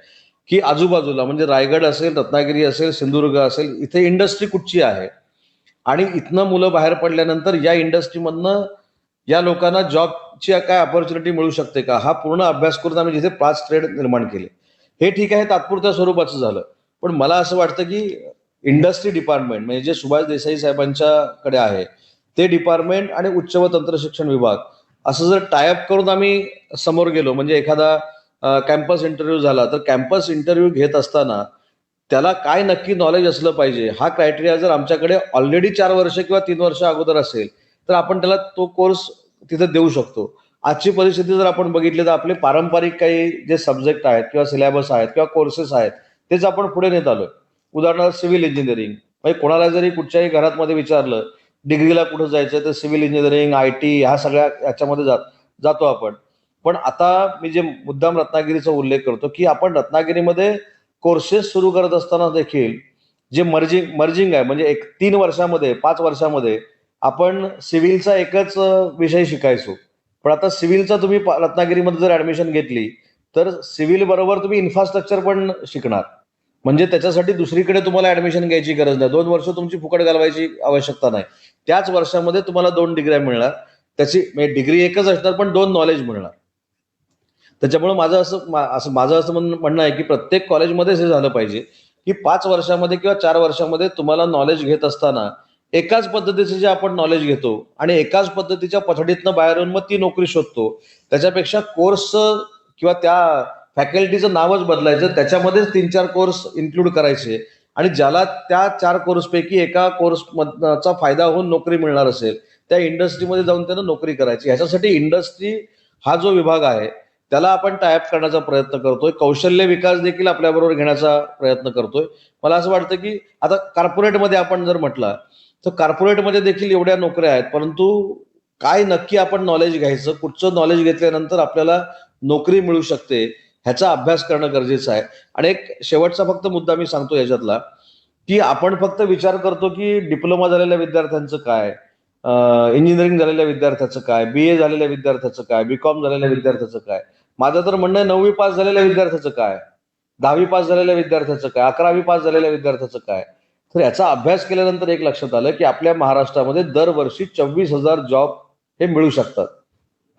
की आजूबाजूला म्हणजे रायगड असेल, रत्नागिरी असेल, सिंधुदुर्ग असेल, इथे इंडस्ट्री कुठची आहे आणि इथनं मुलं बाहेर पडल्यानंतर या इंडस्ट्रीमधनं या लोकांना जॉबची काय अपॉर्च्युनिटी मिळू शकते का, हा पूर्ण अभ्यास करून आम्ही जिथे 5 ट्रेड निर्माण केले. हे ठीक आहे, तात्पुरत्या स्वरूपाचं झालं. पण मला असं वाटतं की इंडस्ट्री डिपार्टमेंट म्हणजे जे सुभाष देसाई साहेबांच्याकडे आहे ते डिपार्टमेंट आणि उच्च व तंत्र शिक्षण विभाग असं जर टायअप करून आम्ही समोर गेलो, म्हणजे एखादा कॅम्पस इंटरव्ह्यू झाला तर कॅम्पस इंटरव्ह्यू घेत असताना त्याला काय नक्की नॉलेज असलं पाहिजे हा क्रायटेरिया जर आमच्याकडे ऑलरेडी 4 वर्ष किंवा 3 वर्ष अगोदर असेल तर आपण त्याला तो कोर्स तिथे देऊ शकतो. आजची परिस्थिती जर आपण बघितली तर आपले पारंपरिक काही जे सब्जेक्ट आहेत किंवा सिलेबस आहेत किंवा कोर्सेस आहेत तेच आपण पुढे नेत आलोय. उदाहरणार्थ सिव्हिल इंजिनिअरिंग, म्हणजे कोणाला जरी कुठच्याही घरात मध्ये विचारलं डिग्रीला कुठं जायचं तर सिव्हिल इंजिनिअरिंग, IT ह्या सगळ्या याच्यामध्ये जातो आपण. पण आता मी जे मुद्दाम रत्नागिरीचा उल्लेख करतो की आपण रत्नागिरीमध्ये कोर्सेस सुरू करत असताना देखील जे मर्जिंग आहे म्हणजे 3 वर्षामध्ये 5 वर्षामध्ये आपण सिव्हिलचा एकच विषय शिकायचो. पण आता सिव्हिलचा तुम्ही रत्नागिरीमध्ये जर ऍडमिशन घेतली तर सिव्हिल बरोबर तुम्ही इन्फ्रास्ट्रक्चर पण शिकणार. म्हणजे त्याच्यासाठी दुसरीकडे तुम्हाला ऍडमिशन घ्यायची गरज नाही. 2 वर्ष तुमची फुकट घालवायची आवश्यकता नाही. त्याच वर्षामध्ये तुम्हाला 2 डिग्र्या मिळणार. त्याची डिग्री एकच असणार पण 2 नॉलेज मिळणार. त्याच्यामुळे माझं असं म्हणणं आहे की प्रत्येक कॉलेजमध्येच हे झालं पाहिजे की 5 वर्षामध्ये किंवा 4 वर्षामध्ये तुम्हाला नॉलेज घेत असताना एकाच पद्धतीचे जे आपण नॉलेज घेतो आणि एकाच पद्धतीच्या पठडीतनं बाहेर येऊन मग ती नोकरी शोधतो, त्याच्यापेक्षा कोर्स किंवा त्या फॅकल्टीचं नावच बदलायचं, त्याच्यामध्येच 3-4 कोर्स इन्क्लूड करायचे आणि ज्याला त्या 4 कोर्सपैकी एका कोर्सचा फायदा होऊन नोकरी मिळणार असेल त्या इंडस्ट्रीमध्ये जाऊन त्यानं नोकरी करायची. ह्याच्यासाठी इंडस्ट्री हा जो विभाग आहे त्याला आपण टायअप करण्याचा प्रयत्न करतोय. कौशल्य विकास देखील आपल्याबरोबर घेण्याचा प्रयत्न करतोय. मला असं वाटतं की आता कॉर्पोरेटमध्ये आपण जर म्हटलं तर कॉर्पोरेटमध्ये देखील एवढ्या नोकऱ्या आहेत, परंतु काय नक्की आपण नॉलेज घ्यायचं, कुठचं नॉलेज घेतल्यानंतर आपल्याला नोकरी मिळू शकते ह्याचा अभ्यास करणं गरजेचं आहे. आणि एक शेवटचा फक्त मुद्दा मी सांगतो याच्यातला की आपण फक्त विचार करतो की डिप्लोमा झालेल्या विद्यार्थ्यांचं काय, इंजिनिअरिंग झालेल्या विद्यार्थ्याचं काय, BA झालेल्या विद्यार्थ्याचं काय, BCom झालेल्या विद्यार्थ्याचं काय. माझं तर म्हणणं आहे 9वी पास झालेल्या विद्यार्थ्याचं काय, 10वी पास झालेल्या विद्यार्थ्याचं काय, 11वी पास झालेल्या विद्यार्थ्याचं काय. तर याचा अभ्यास केल्यानंतर एक लक्षात आलं की आपल्या महाराष्ट्रामध्ये दरवर्षी 24,000 जॉब हे मिळू शकतात.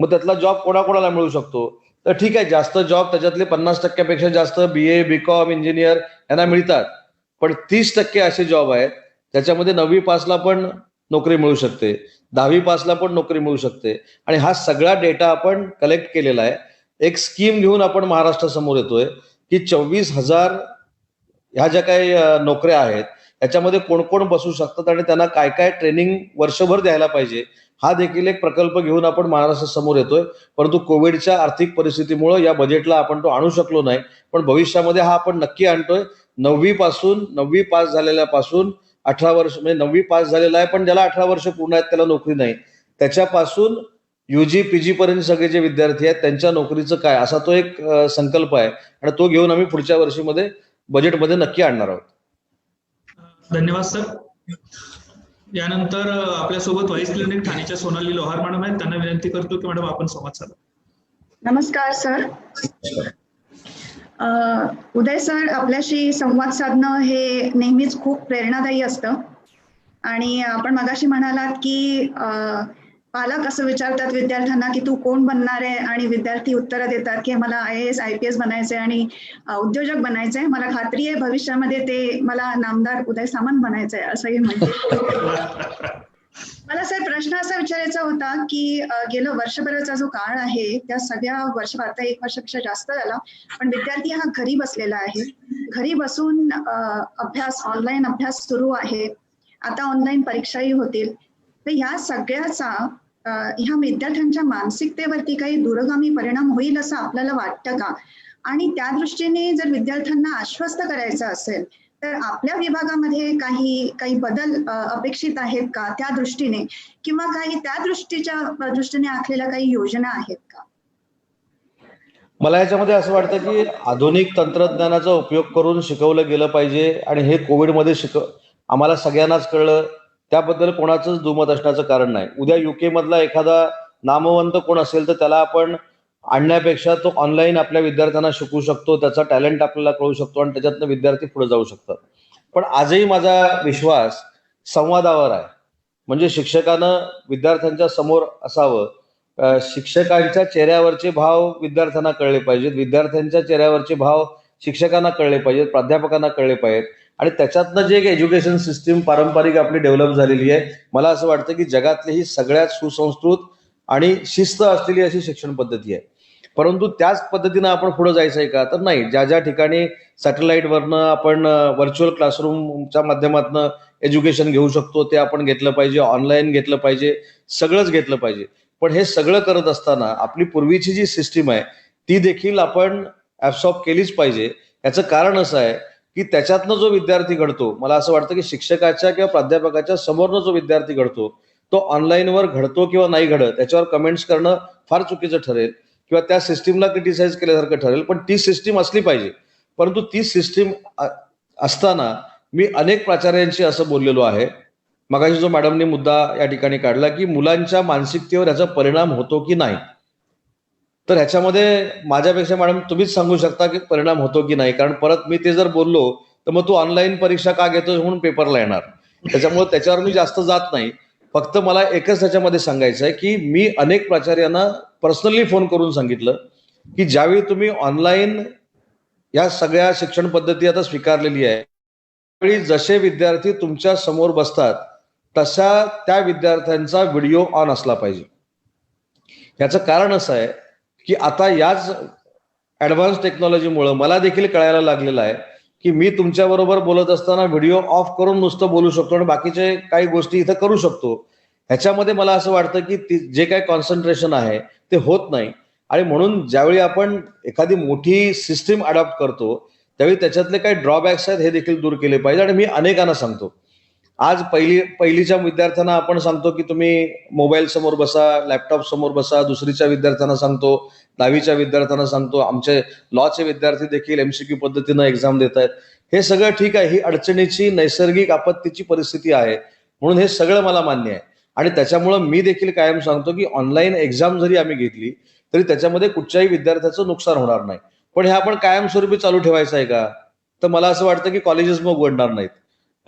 मग त्यातला जॉब कोणाकोणाला मिळू शकतो, तर ठीक आहे जास्त जॉब त्याच्यातले 50% जास्त BA, BCom, इंजिनियर यांना मिळतात. पण 30% असे जॉब आहेत त्याच्यामध्ये 9वी पासला पण नोकरी मिळू शकते, 10वी पासला पण नोकरी मिळू शकते. आणि हा सगळा डेटा आपण कलेक्ट केलेला आहे. एक स्कीम घेऊन आपण महाराष्ट्रासमोर येतोय की 24,000 ह्या ज्या काही नोकऱ्या आहेत याच्यामध्ये कोण कोण बसू शकतात आणि त्यांना काय काय ट्रेनिंग वर्षभर द्यायला पाहिजे हा देखील एक प्रकल्प घेऊन आपण महाराष्ट्रासमोर येतोय. परंतु कोविडच्या आर्थिक परिस्थितीमुळे या बजेटला आपण तो आणू शकलो नाही, पण भविष्यामध्ये हा आपण नक्की आणतोय. 9वी पास झालेल्यापासून 18 वर्ष म्हणजे 9वी पास झालेला आहे पण ज्याला 18 वर्ष पूर्ण आहेत त्याला नोकरी नाही, त्याच्यापासून UG PG पर्यंत सगळे जे विद्यार्थी आहेत त्यांच्या नोकरीचं काय असा तो एक संकल्प आहे आणि तो घेऊन आम्ही पुढच्या वर्षीमध्ये बजेटमध्ये नक्की आणणार आहोत. धन्यवाद सर. यानंतर आपल्यासोबत व्हाईस क्लिनिक ठाणेच्या सोनाली लोहार मॅडम आहेत. त्यांना विनंती करतो की मॅडम आपण संवाद साधा. नमस्कार सर. उदय सर, आपल्याशी संवाद साधणं हे नेहमीच खूप प्रेरणादायी असतं. आणि आपण मगाशी म्हणालात की पालक असं विचारतात विद्यार्थ्यांना की तू कोण बनणार आहे, आणि विद्यार्थी उत्तरं देतात की मला IAS IPS बनायचंय आणि उद्योजक बनायचंय. मला खात्री आहे भविष्यामध्ये ते मला नामदार उदय सामंत बनायचंय असंही म्हणते. मला सर प्रश्न असा विचारायचा होता की गेलं वर्षभराचा जो काळ आहे त्या सगळ्या आता 1 वर्षापेक्षा जास्त झाला, पण विद्यार्थी हा घरी बसलेला आहे. घरी बसून ऑनलाईन अभ्यास सुरू आहे. आता ऑनलाईन परीक्षाही होतील. तर ह्या सगळ्याचा ह्या विद्यार्थ्यांच्या मानसिकतेवरती काही दूरगामी परिणाम होईल असं आपल्याला वाटतं का? आणि त्या दृष्टीने जर विद्यार्थ्यांना आश्वस्त करायचं असेल तर आपल्या विभागामध्ये काही बदल अपेक्षित आहेत का त्या दृष्टीने, किंवा काही त्या दृष्टीने आखलेल्या काही योजना आहेत का? मला याच्यामध्ये असं वाटतं की आधुनिक तंत्रज्ञानाचा उपयोग करून शिकवलं गेलं पाहिजे आणि हे कोविडमध्ये आम्हाला सगळ्यांनाच कळलं, त्याबद्दल कोणाचंच दुमत असण्याचं कारण नाही. उद्या UK मधला एखादा नामवंत कोण असेल तर त्याला आपण आणण्यापेक्षा तो ऑनलाईन आपल्या विद्यार्थ्यांना शिकवू शकतो, त्याचा टॅलेंट आपल्याला कळू शकतो आणि त्याच्यातनं विद्यार्थी पुढे जाऊ शकतात. पण आजही माझा विश्वास संवादावर आहे. म्हणजे शिक्षकानं विद्यार्थ्यांच्या समोर असावं, शिक्षकांच्या चेहऱ्यावरचे भाव विद्यार्थ्यांना कळले पाहिजेत, विद्यार्थ्यांच्या चेहऱ्यावरचे भाव शिक्षकांना कळले पाहिजेत, प्राध्यापकांना कळले पाहिजेत आणि त्याच्यातनं जे एक एज्युकेशन सिस्टीम पारंपरिक आपली डेव्हलप झालेली आहे, मला असं वाटतं की जगातली ही सगळ्यात सुसंस्कृत आणि शिस्त असलेली अशी शिक्षण पद्धती आहे. परंतु त्याच पद्धतीनं आपण पुढे जायचं आहे का? तर नाही. ज्या ज्या ठिकाणी सॅटेलाईटवरनं आपण व्हर्च्युअल क्लासरूमच्या माध्यमातून एज्युकेशन घेऊ शकतो ते आपण घेतलं पाहिजे, ऑनलाईन घेतलं पाहिजे, सगळंच घेतलं पाहिजे. पण हे सगळं करत असताना आपली पूर्वीची जी सिस्टीम आहे ती देखील आपण ऍब्सॉर्ब केलीच पाहिजे. याचं कारण असं आहे की त्याच्यातनं जो विद्यार्थी घडतो, मला असं वाटतं की शिक्षकाच्या किंवा प्राध्यापकाच्या समोरनं जो विद्यार्थी घडतो तो ऑनलाईनवर घडतो किंवा नाही घडत त्याच्यावर कमेंट्स करणं फार चुकीचं ठरेल किंवा त्या सिस्टीमला क्रिटिसाइज केल्यासारखं ठरेल. पण ती सिस्टीम असली पाहिजे. परंतु ती सिस्टीम असताना मी अनेक प्राचार्यांशी असं बोललेलो आहे. मगाशी जो मॅडमनी मुद्दा या ठिकाणी काढला की मुलांच्या मानसिकतेवर याचा परिणाम होतो की नाही, तर ह्याच्यामध्ये माझ्यापेक्षा मॅडम तुम्हीच सांगू शकता की परिणाम होतो की नाही. कारण परत मी ते जर बोललो तर मग तू ऑनलाईन परीक्षा का घेतोस म्हणून पेपरला येणार. त्याच्यामुळे त्याच्यावर मी जास्त जात नाही. फक्त मला एकच त्याच्यामध्ये सांगायचं आहे की मी अनेक प्राचार्यांना पर्सनली फोन करून सांगितलं की ज्यावेळी तुम्ही ऑनलाईन या सगळ्या शिक्षण पद्धती आता स्वीकारलेली आहे, त्यावेळी जसे विद्यार्थी तुमच्या समोर बसतात तशा त्या विद्यार्थ्यांचा व्हिडिओ ऑन असला पाहिजे. याचं कारण असं आहे की आता याच ऍडव्हान्स टेक्नॉलॉजीमुळे मला देखील कळायला लागलेलं आहे की मी तुमच्याबरोबर बोलत असताना व्हिडिओ ऑफ करून नुसतं बोलू शकतो आणि बाकीचे काही गोष्टी इथं करू शकतो. ह्याच्यामध्ये मला असं वाटतं की जे काही कॉन्सन्ट्रेशन आहे ते होत नाही. आणि म्हणून ज्यावेळी आपण एखादी मोठी सिस्टीम अडॉप्ट करतो त्यावेळी त्याच्यातले काही ड्रॉबॅक्स आहेत हे देखील दूर केले पाहिजे. आणि मी अनेकांना सांगतो, आज पहिलीच्या विद्यार्थ्यांना आपण सांगतो की तुम्ही मोबाईल समोर बसा, लॅपटॉप समोर बसा. दुसरीच्या विद्यार्थ्यांना सांगतो, 10वीच्या विद्यार्थ्यांना सांगतो. आमचे लॉचे विद्यार्थी देखील MCQ पद्धतीनं एक्झाम देत आहेत. हे सगळं ठीक आहे, ही अडचणीची नैसर्गिक आपत्तीची परिस्थिती आहे, म्हणून हे सगळं मला मान्य आहे. आणि त्याच्यामुळं मी देखील कायम सांगतो की ऑनलाईन एक्झाम जरी आम्ही घेतली तरी त्याच्यामध्ये कुठच्याही विद्यार्थ्याचं नुकसान होणार नाही. पण हे आपण कायमस्वरूपी चालू ठेवायचं आहे का? तर मला असं वाटतं की कॉलेजेस मग उघडणार नाहीत.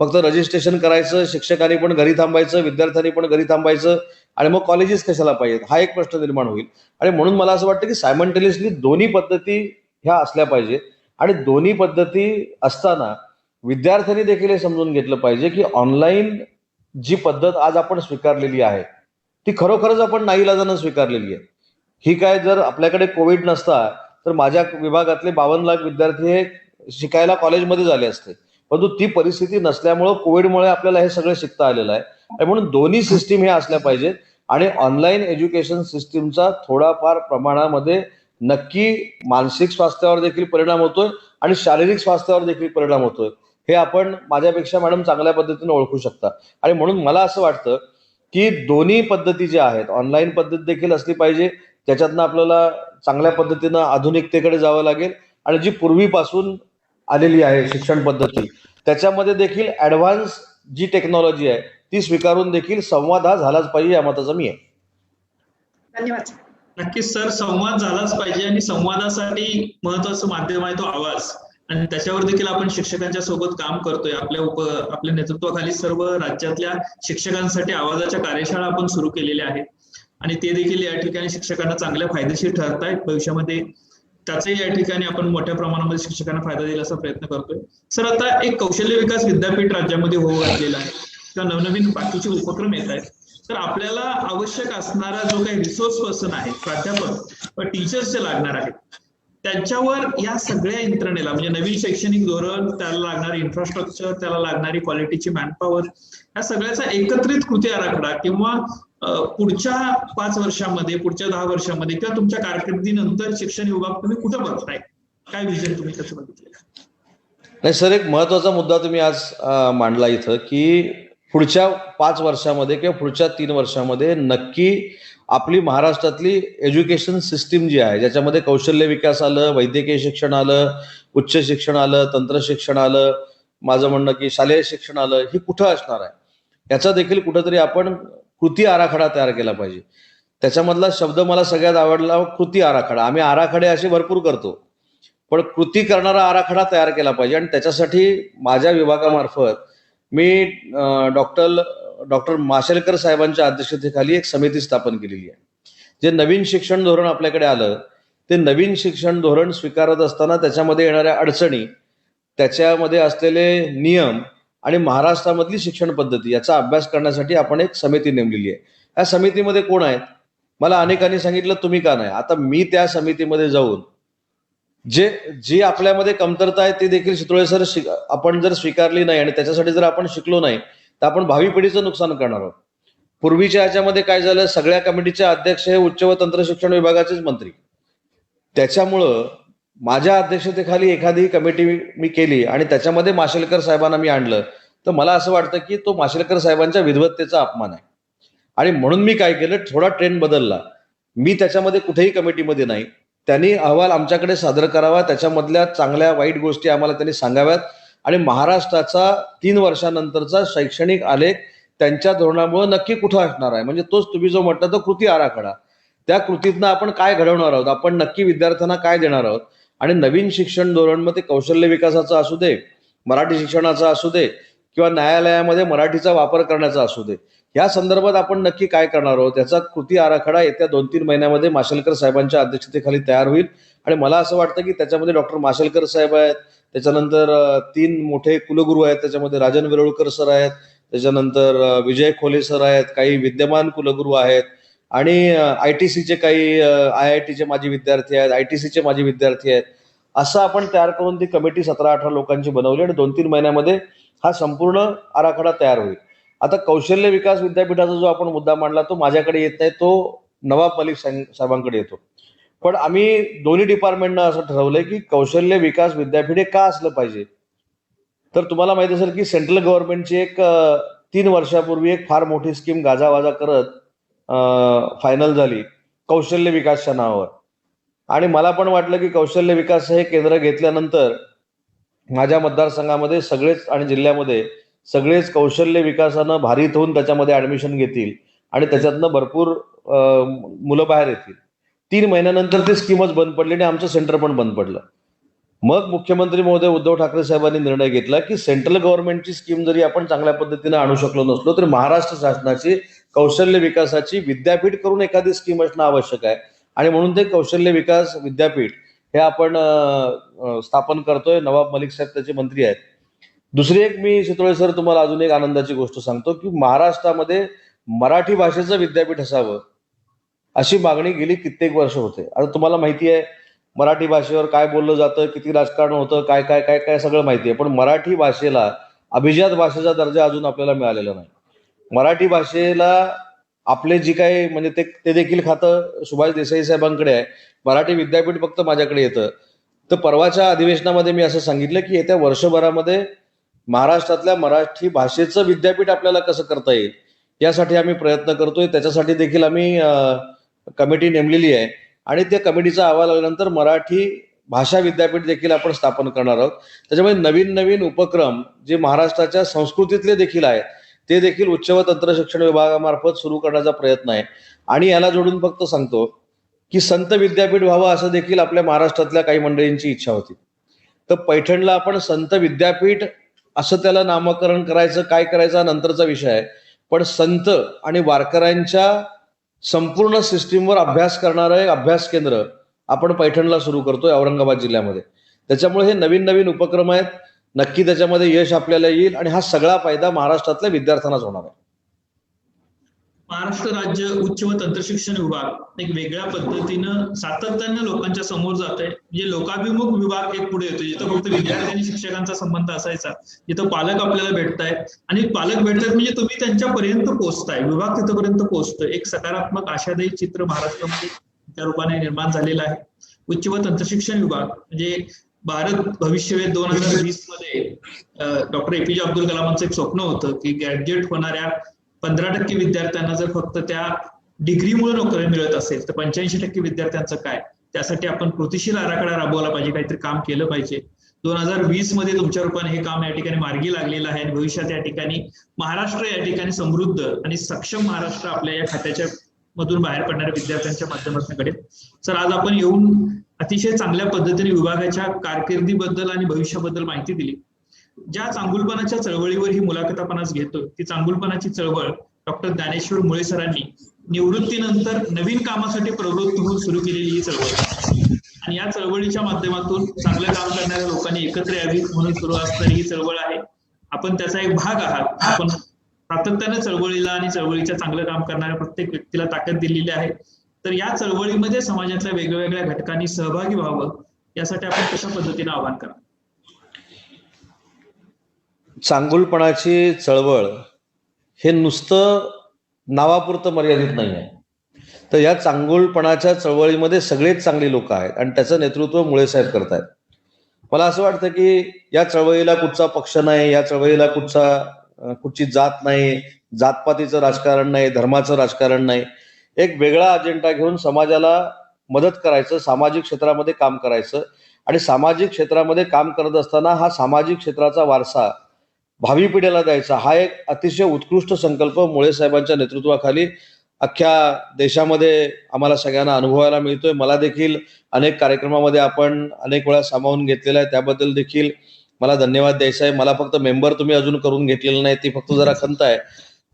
फक्त रजिस्ट्रेशन करायचं, शिक्षकांनी पण घरी थांबायचं, विद्यार्थ्यांनी पण घरी थांबायचं आणि मग कॉलेजेस कशाला पाहिजेत, हा एक प्रश्न निर्माण होईल. आणि म्हणून मला असं वाटतं की सायमल्टेनियसली दोन्ही पद्धती ह्या असल्या पाहिजेत. आणि दोन्ही पद्धती असताना विद्यार्थ्यांनी देखील हे समजून घेतलं पाहिजे की ऑनलाईन जी पद्धत आज आपण स्वीकारलेली आहे ती खरोखरच आपण नाईलाजानं स्वीकारलेली आहे. ही काय, जर आपल्याकडे कोविड नसता तर माझ्या विभागातले 52 लाख विद्यार्थी हे शिकायला कॉलेजमध्ये झाले असते. परंतु ती परिस्थिती नसल्यामुळं कोविडमुळे आपल्याला हे सगळं शिकता आलेलं आहे. आणि म्हणून दोन्ही सिस्टीम ह्या असल्या पाहिजेत. आणि ऑनलाईन एज्युकेशन सिस्टीमचा थोडाफार प्रमाणामध्ये नक्की मानसिक स्वास्थ्यावर देखील परिणाम होतोय आणि शारीरिक स्वास्थ्यावर देखील परिणाम होतोय. हे आपण माझ्यापेक्षा मॅडम चांगल्या पद्धतीने ओळखू शकता. आणि म्हणून मला असं वाटतं की दोन्ही पद्धती ज्या आहेत, ऑनलाईन पद्धत देखील असली पाहिजे, त्याच्यातनं आपल्याला चांगल्या पद्धतीनं आधुनिकतेकडे जावं लागेल. आणि जी पूर्वीपासून आलेली आहे शिक्षण पद्धती त्याच्यामध्ये देखील ऍडव्हान्स जी टेक्नॉलॉजी आहे ती स्वीकारून देखील संवाद हा झालाच पाहिजे, या मताचा मी आहे. धन्यवाद. नक्कीच सर, संवाद झालाच पाहिजे आणि संवादासाठी महत्वाचं माध्यम आहे तो आवाज. आणि त्याच्यावर देखील आपण शिक्षकांच्या सोबत काम करतोय. आपल्या नेतृत्वाखाली सर्व राज्यातल्या शिक्षकांसाठी आवाजाच्या कार्यशाळा आपण सुरू केलेल्या आहेत आणि ते देखील या ठिकाणी शिक्षकांना चांगल्या फायदेशीर ठरत आहेत. भविष्यामध्ये त्याचाही या ठिकाणी आपण मोठ्या प्रमाणामध्ये शिक्षकांना फायदा देईल असा प्रयत्न करतोय. सर, आता एक कौशल्य विकास विद्यापीठ राज्यामध्ये होऊ घातलेलं आहे किंवा नवनवीन बाकीचे उपक्रम येत आहेत. तर आपल्याला आवश्यक असणारा जो काही रिसोर्स पर्सन आहे, प्राध्यापक व टीचर्स जे लागणार आहेत, त्यांच्यावर या सगळ्या यंत्रणेला म्हणजे नवीन शैक्षणिक धोरण, त्याला लागणारी इन्फ्रास्ट्रक्चर, त्याला लागणारी क्वालिटीची मॅनपॉवर, या सगळ्याचा एकत्रित कृती आराखडा किंवा पुढच्या 5 वर्षामध्ये, पुढच्या 10 वर्षामध्ये किंवा तुमच्या कारकिर्दीनंतर शिक्षण विभाग तुम्ही कुठं बघताय, काय विजन तुम्ही त्याचं बघितलं? नाही सर, एक महत्वाचा मुद्दा तुम्ही आज मांडला इथं की पुढच्या 5 वर्षामध्ये किंवा पुढच्या 3 वर्षामध्ये नक्की आपली महाराष्ट्रातली एज्युकेशन सिस्टीम जी आहे, ज्याच्यामध्ये कौशल्य विकास आलं, वैद्यकीय शिक्षण आलं, उच्च शिक्षण आलं, तंत्र शिक्षण आलं, माझं म्हणणं की शालेय शिक्षणालय ही कुठं असणार आहे, याचा देखील कुठंतरी आपण कृती आराखडा तयार केला पाहिजे. त्याच्यामधला शब्द मला सगळ्यात आवडला, कृती आराखडा. आम्ही आराखडे असे भरपूर करतो, पण कृती करणारा आराखडा तयार केला पाहिजे. आणि त्याच्यासाठी माझ्या विभागामार्फत मी डॉक्टर माशेलकर साहेबांच्या अध्यक्षतेखाली एक समिती स्थापन केलेली आहे. जे नवीन शिक्षण धोरण आपल्याकडे आलं, ते नवीन शिक्षण धोरण स्वीकारत असताना त्याच्यामध्ये येणाऱ्या अडचणी, त्याच्यामध्ये असलेले नियम आणि महाराष्ट्रामधली शिक्षण पद्धती याचा अभ्यास करण्यासाठी आपण एक समिती नेमलेली आहे. या समितीमध्ये कोण आहेत? मला अनेकांनी सांगितलं तुम्ही का नाही. आता मी त्या समितीमध्ये जाऊन जी आपल्यामध्ये कमतरता आहे ती देखील चितोळे सर आपण जर स्वीकारली नाही आणि त्याच्यासाठी जर आपण शिकलो नाही तर आपण भावी पिढीचं नुकसान करणार आहोत. पूर्वीच्या ह्याच्यामध्ये काय झालं, सगळ्या कमिटीचे अध्यक्ष हे उच्च व तंत्र शिक्षण विभागाचेच मंत्री. त्याच्यामुळं माझ्या अध्यक्षतेखाली एखादी कमिटी मी केली आणि त्याच्यामध्ये माशेलकर साहेबांना मी आणलं, तर मला असं वाटतं की तो माशेलकर साहेबांच्या विद्वत्तेचा अपमान आहे. आणि म्हणून मी काय केलं, थोडा ट्रेंड बदलला. मी त्याच्यामध्ये कुठेही कमिटीमध्ये नाही. त्यांनी अहवाल आमच्याकडे सादर करावा, त्याच्यामधल्या चांगल्या वाईट गोष्टी आम्हाला त्यांनी सांगाव्यात आणि महाराष्ट्राचा 3 वर्षानंतरचा शैक्षणिक आलेख त्यांच्या धोरणामुळे नक्की कुठं असणार आहे, म्हणजे तोच तुम्ही जो म्हटलं तो कृती आराखडा. त्या कृतीतनं आपण काय घडवणार आहोत, आपण नक्की विद्यार्थ्यांना काय देणार आहोत. आणि नवीन शिक्षण धोरण मग ते कौशल्य विकासाचं असू दे, मराठी शिक्षणाचं असू दे किंवा न्यायालयामध्ये मराठीचा वापर करण्याचा असू दे, या संदर्भात आपण नक्की काय करणार आहोत याचा कृती आराखडा येत्या 2-3 महिन्यामध्ये माशेलकर साहेबांच्या अध्यक्षतेखाली तयार होईल. आणि मला असं वाटतं की त्याच्यामध्ये डॉक्टर माशेलकर साहेब आहेत, त्याच्यानंतर 3 मोठे कुलगुरू आहेत, त्याच्यामध्ये राजन वेरुळकर सर आहेत, त्याच्यानंतर विजय खोले सर आहेत, काही विद्यमान कुलगुरू आहेत आणि ITCचे काही IITचे माजी विद्यार्थी आहेत, ITCचे माजी विद्यार्थी आहेत. असं आपण तयार करून ती कमिटी 17-18 लोकांची बनवली आणि 2-3 महिन्यामध्ये हा संपूर्ण आराखडा तयार होईल. आता कौशल्य विकास विद्यापीठाचा जो आपण मुद्दा मांडला तो माझ्याकडे येत नाही, तो नवाब मलिक साहेबांकडे येतो. पण आम्ही दोन्ही डिपार्टमेंटनं असं ठरवलंय की कौशल्य विकास विद्यापीठ हे का असलं पाहिजे. तर तुम्हाला माहिती असेल की सेंट्रल गव्हर्नमेंटची एक 3 वर्षापूर्वी एक फार मोठी स्कीम गाजावाजा करत फायनल झाली कौशल्य विकासच्या नावावर. आणि मला पण वाटलं की कौशल्य विकास हे केंद्र घेतल्यानंतर माझ्या मतदारसंघामध्ये सगळेच आणि जिल्ह्यामध्ये सगळेच कौशल्य विकासानं भारित होऊन त्याच्यामध्ये ऍडमिशन घेतील आणि त्याच्यातनं भरपूर मुलं बाहेर येतील. 3 महिन्यानंतर ती स्कीमच बंद पडली आणि आमचं सेंटर पण बंद पडलं. मग मुख्यमंत्री महोदय उद्धव ठाकरे साहेबांनी निर्णय घेतला की सेंट्रल गव्हर्नमेंटची स्कीम जरी आपण चांगल्या पद्धतीने आणू शकलो नसलो तरी महाराष्ट्र शासनाची कौशल्य विकासाची विद्यापीठ करून एखादी स्कीम असणं आवश्यक आहे. आणि म्हणून ते कौशल्य विकास विद्यापीठ हे आपण स्थापन करतोय. नवाब मलिक साहेब त्याचे मंत्री आहेत. दुसरी एक मी चितोळे सर तुम्हाला अजून एक आनंदाची गोष्ट सांगतो की महाराष्ट्रामध्ये मराठी भाषेचं विद्यापीठ असावं अशी मागणी गेली कित्येक वर्ष होते. आता तुम्हाला माहिती आहे मराठी भाषेवर काय बोललं जातं, किती राजकारण होतं, काय काय काय काय सगळं माहिती आहे. पण मराठी भाषेला अभिजात भाषेचा दर्जा अजून आपल्याला मिळालेला नाही. मराठी भाषेला आपले जी काही म्हणजे ते देखील खातं सुभाष देसाई साहेबांकडे आहे. मराठी विद्यापीठ फक्त माझ्याकडे येतं. तर परवाच्या अधिवेशनामध्ये मी असं सांगितलं की येत्या वर्षभरामध्ये महाराष्ट्रातल्या मराठी भाषेचं विद्यापीठ आपल्याला कसं करता येईल यासाठी आम्ही प्रयत्न करतोय. त्याच्यासाठी देखील आम्ही कमिटी नेमलेली आहे आणि त्या कमिटीचा अहवाल आल्यानंतर मराठी भाषा विद्यापीठ देखील आपण स्थापन करणार आहोत. त्याच्यामुळे नवीन नवीन उपक्रम जे महाराष्ट्राच्या संस्कृतीतले देखील आहेत ते देखील उच्च व तंत्र शिक्षण विभागामार्फत सुरू करण्याचा प्रयत्न आहे. आणि याला जोडून फक्त सांगतो की संत विद्यापीठ व्हावं असं देखील आपल्या महाराष्ट्रातल्या काही मंडळींची इच्छा होती. तर पैठणला आपण संत विद्यापीठ असं त्याला नामकरण करायचं काय करायचा नंतरचा विषय आहे. पण संत आणि वारकऱ्यांच्या संपूर्ण सिस्टीमवर अभ्यास करणारं एक अभ्यास केंद्र आपण पैठणला सुरू करतोय औरंगाबाद जिल्ह्यामध्ये. त्याच्यामुळे हे नवीन नवीन उपक्रम आहेत. नक्की त्याच्यामध्ये यश आपल्याला येईल आणि हा सगळा फायदा महाराष्ट्रातल्या विद्यार्थ्यांनाच होणार आहे. महाराष्ट्र राज्य उच्च व तंत्र शिक्षण विभाग एक वेगळ्या पद्धतीनं सातत्यानं लोकांच्या समोर जात आहे. म्हणजे लोकाभिमुख विभाग एक पुढे येतो, जिथं फक्त विद्यार्थी आणि शिक्षकांचा संबंध असायचा, जिथं पालक आपल्याला भेटतायत आणि पालक भेटतात म्हणजे तुम्ही त्यांच्यापर्यंत पोहोचताय, विभाग तिथपर्यंत पोहोचतोय. एक सकारात्मक आशादायी चित्र महाराष्ट्रामध्ये त्या रूपाने निर्माण झालेलं आहे. उच्च व तंत्र शिक्षण विभाग म्हणजे भारत भविष्यवेध 2020 मध्ये डॉक्टर APJ अब्दुल कलामांचं एक स्वप्न होतं की ग्रॅज्युएट होणाऱ्या 15% विद्यार्थ्यांना जर फक्त त्या डिग्रीमुळे नोकरी मिळत असेल तर 85% विद्यार्थ्यांचं काय. त्यासाठी आपण कृतीशील आराखडा राबवला पाहिजे, काहीतरी काम केलं पाहिजे. 2020 मध्ये तुमच्या रूपाने हे काम या ठिकाणी मार्गी लागलेलं आहे आणि भविष्यात या ठिकाणी महाराष्ट्र या ठिकाणी समृद्ध आणि सक्षम महाराष्ट्र आपल्या या खात्याच्या मधून बाहेर पडणाऱ्या विद्यार्थ्यांच्या माध्यमातून घडेल. सर, आज आपण येऊन अतिशय चांगल्या पद्धतीने विभागाच्या कारकिर्दीबद्दल आणि भविष्याबद्दल माहिती दिली. ज्या चांगुलपणाच्या चळवळीवर ही मुलाखत आपण आज घेतोय ती चांगुलपणाची चळवळ डॉक्टर ज्ञानेश्वर मुळे सरांनी निवृत्तीनंतर नवीन कामासाठी प्रवृत्त होऊन सुरू केलेली ही चळवळ आणि या चळवळीच्या माध्यमातून चांगलं काम करणाऱ्या लोकांनी एकत्र यावी म्हणून सुरू असणारी ही चळवळ आहे. आपण त्याचा एक भाग आहात. आपण सातत्याने चळवळीला आणि चळवळीच्या चांगलं काम करणाऱ्या प्रत्येक व्यक्तीला ताकद दिलेली आहे. तर या चळवळीमध्ये समाजातल्या वेगवेगळ्या घटकांनी सहभागी व्हावं यासाठी आपण कशा पद्धतीने आवाहन करा? चांगुलपणाची चळवळ हे नुसतं नावापुरतं मर्यादित नाही आहे. तर या चांगुलपणाच्या चळवळीमध्ये सगळेच चांगली लोक आहेत आणि त्याचं नेतृत्व मुळे साहेब करतायत. मला असं वाटतं की या चळवळीला कुठचा पक्ष नाही, या चळवळीला कुठची जात नाही, जातपातीचं राजकारण नाही, धर्माचं राजकारण नाही. एक वेगळा अजेंडा घेऊन समाजाला मदत करायचं, सामाजिक क्षेत्रामध्ये काम करायचं आणि सामाजिक क्षेत्रामध्ये काम करत असताना हा सामाजिक क्षेत्राचा वारसा भावी पिढीला द्यायचा, हा एक अतिशय उत्कृष्ट संकल्प मुळे साहेबांच्या नेतृत्वाखाली अख्ख्या देशामध्ये आम्हाला सगळ्यांना अनुभवायला मिळतोय. मला देखील अनेक कार्यक्रमामध्ये आपण अनेक वेळा सामावून घेतलेला आहे, त्याबद्दल देखील मला धन्यवाद द्यायचा आहे. मला फक्त मेंबर तुम्ही अजून करून घेतलेलं नाही, ती फक्त जरा खंत आहे.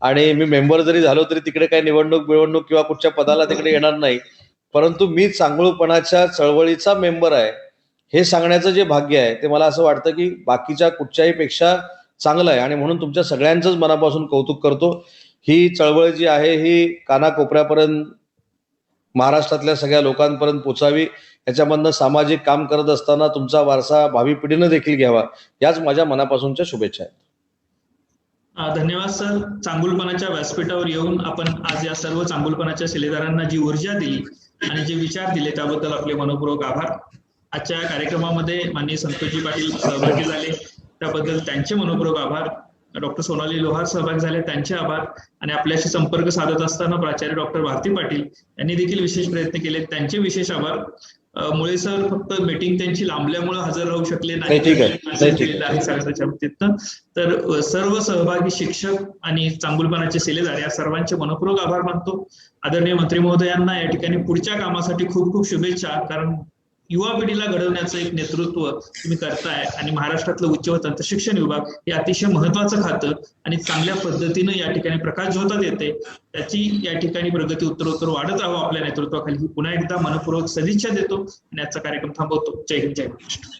आणि मी मेंबर जरी झालो तरी तिकडे काही निवडणूक किंवा कुठच्या पदाला तिकडे येणार नाही, परंतु मी चांगुलपणाच्या चळवळीचा मेंबर आहे हे सांगण्याचं जे भाग्य आहे ते मला असं वाटतं की बाकीच्या कुठच्याही पेक्षा चांगलं आहे. आणि म्हणून तुमच्या सगळ्यांचंच मनापासून कौतुक करतो. ही चळवळ जी आहे ही कानाकोपऱ्यापर्यंत महाराष्ट्रातल्या सगळ्या लोकांपर्यंत पोचावी, याच्यामधनं सामाजिक काम करत असताना तुमचा वारसा भावी पिढीनं देखील घ्यावा, याच माझ्या मनापासूनच्या शुभेच्छा आहेत. धन्यवाद सर. चांगुलपणाच्या व्यासपीठावर येऊन आपण आज या सर्व चांगुलपणाच्या शिलेदारांना जी ऊर्जा दिली आणि जे विचार दिले त्याबद्दल आपले मनपूर्वक आभार. आजच्या कार्यक्रमामध्ये माननीय संतोषजी पाटील सहभागी झाले त्याबद्दल त्यांचे मनपूर्वक आभार. डॉक्टर सोनाली लोहार सहभागी झाले, त्यांचे आभार. आणि आपल्याशी संपर्क साधत असताना प्राचार्य डॉक्टर भारती पाटील यांनी देखील विशेष प्रयत्न केले, त्यांचे विशेष आभार. मुळे सर फक्त मीटिंग त्यांची लांबल्यामुळे हजर राहू शकले नाही सगळ्याच्या बाबतीत. तर सर्व सहभागी शिक्षक आणि चांगुलपणाचे शिलेदार या सर्वांचे मनपूर्वक आभार मानतो. आदरणीय मंत्री महोदयांना या ठिकाणी पुढच्या कामासाठी खूप खूप शुभेच्छा, कारण युवा पिढीला घडवण्याचं एक नेतृत्व तुम्ही करताय आणि महाराष्ट्रातलं उच्च व तंत्र शिक्षण विभाग हे अतिशय महत्वाचं खातं आणि चांगल्या पद्धतीनं या ठिकाणी प्रकाश झोतात येते, त्याची या ठिकाणी प्रगती उत्तरोत्तर वाढत राहावं आपल्या नेतृत्वाखाली. पुन्हा एकदा मनपूर्वक सदिच्छा देतो आणि आजचा कार्यक्रम थांबवतो. जय हिंद, जय महाराष्ट्र.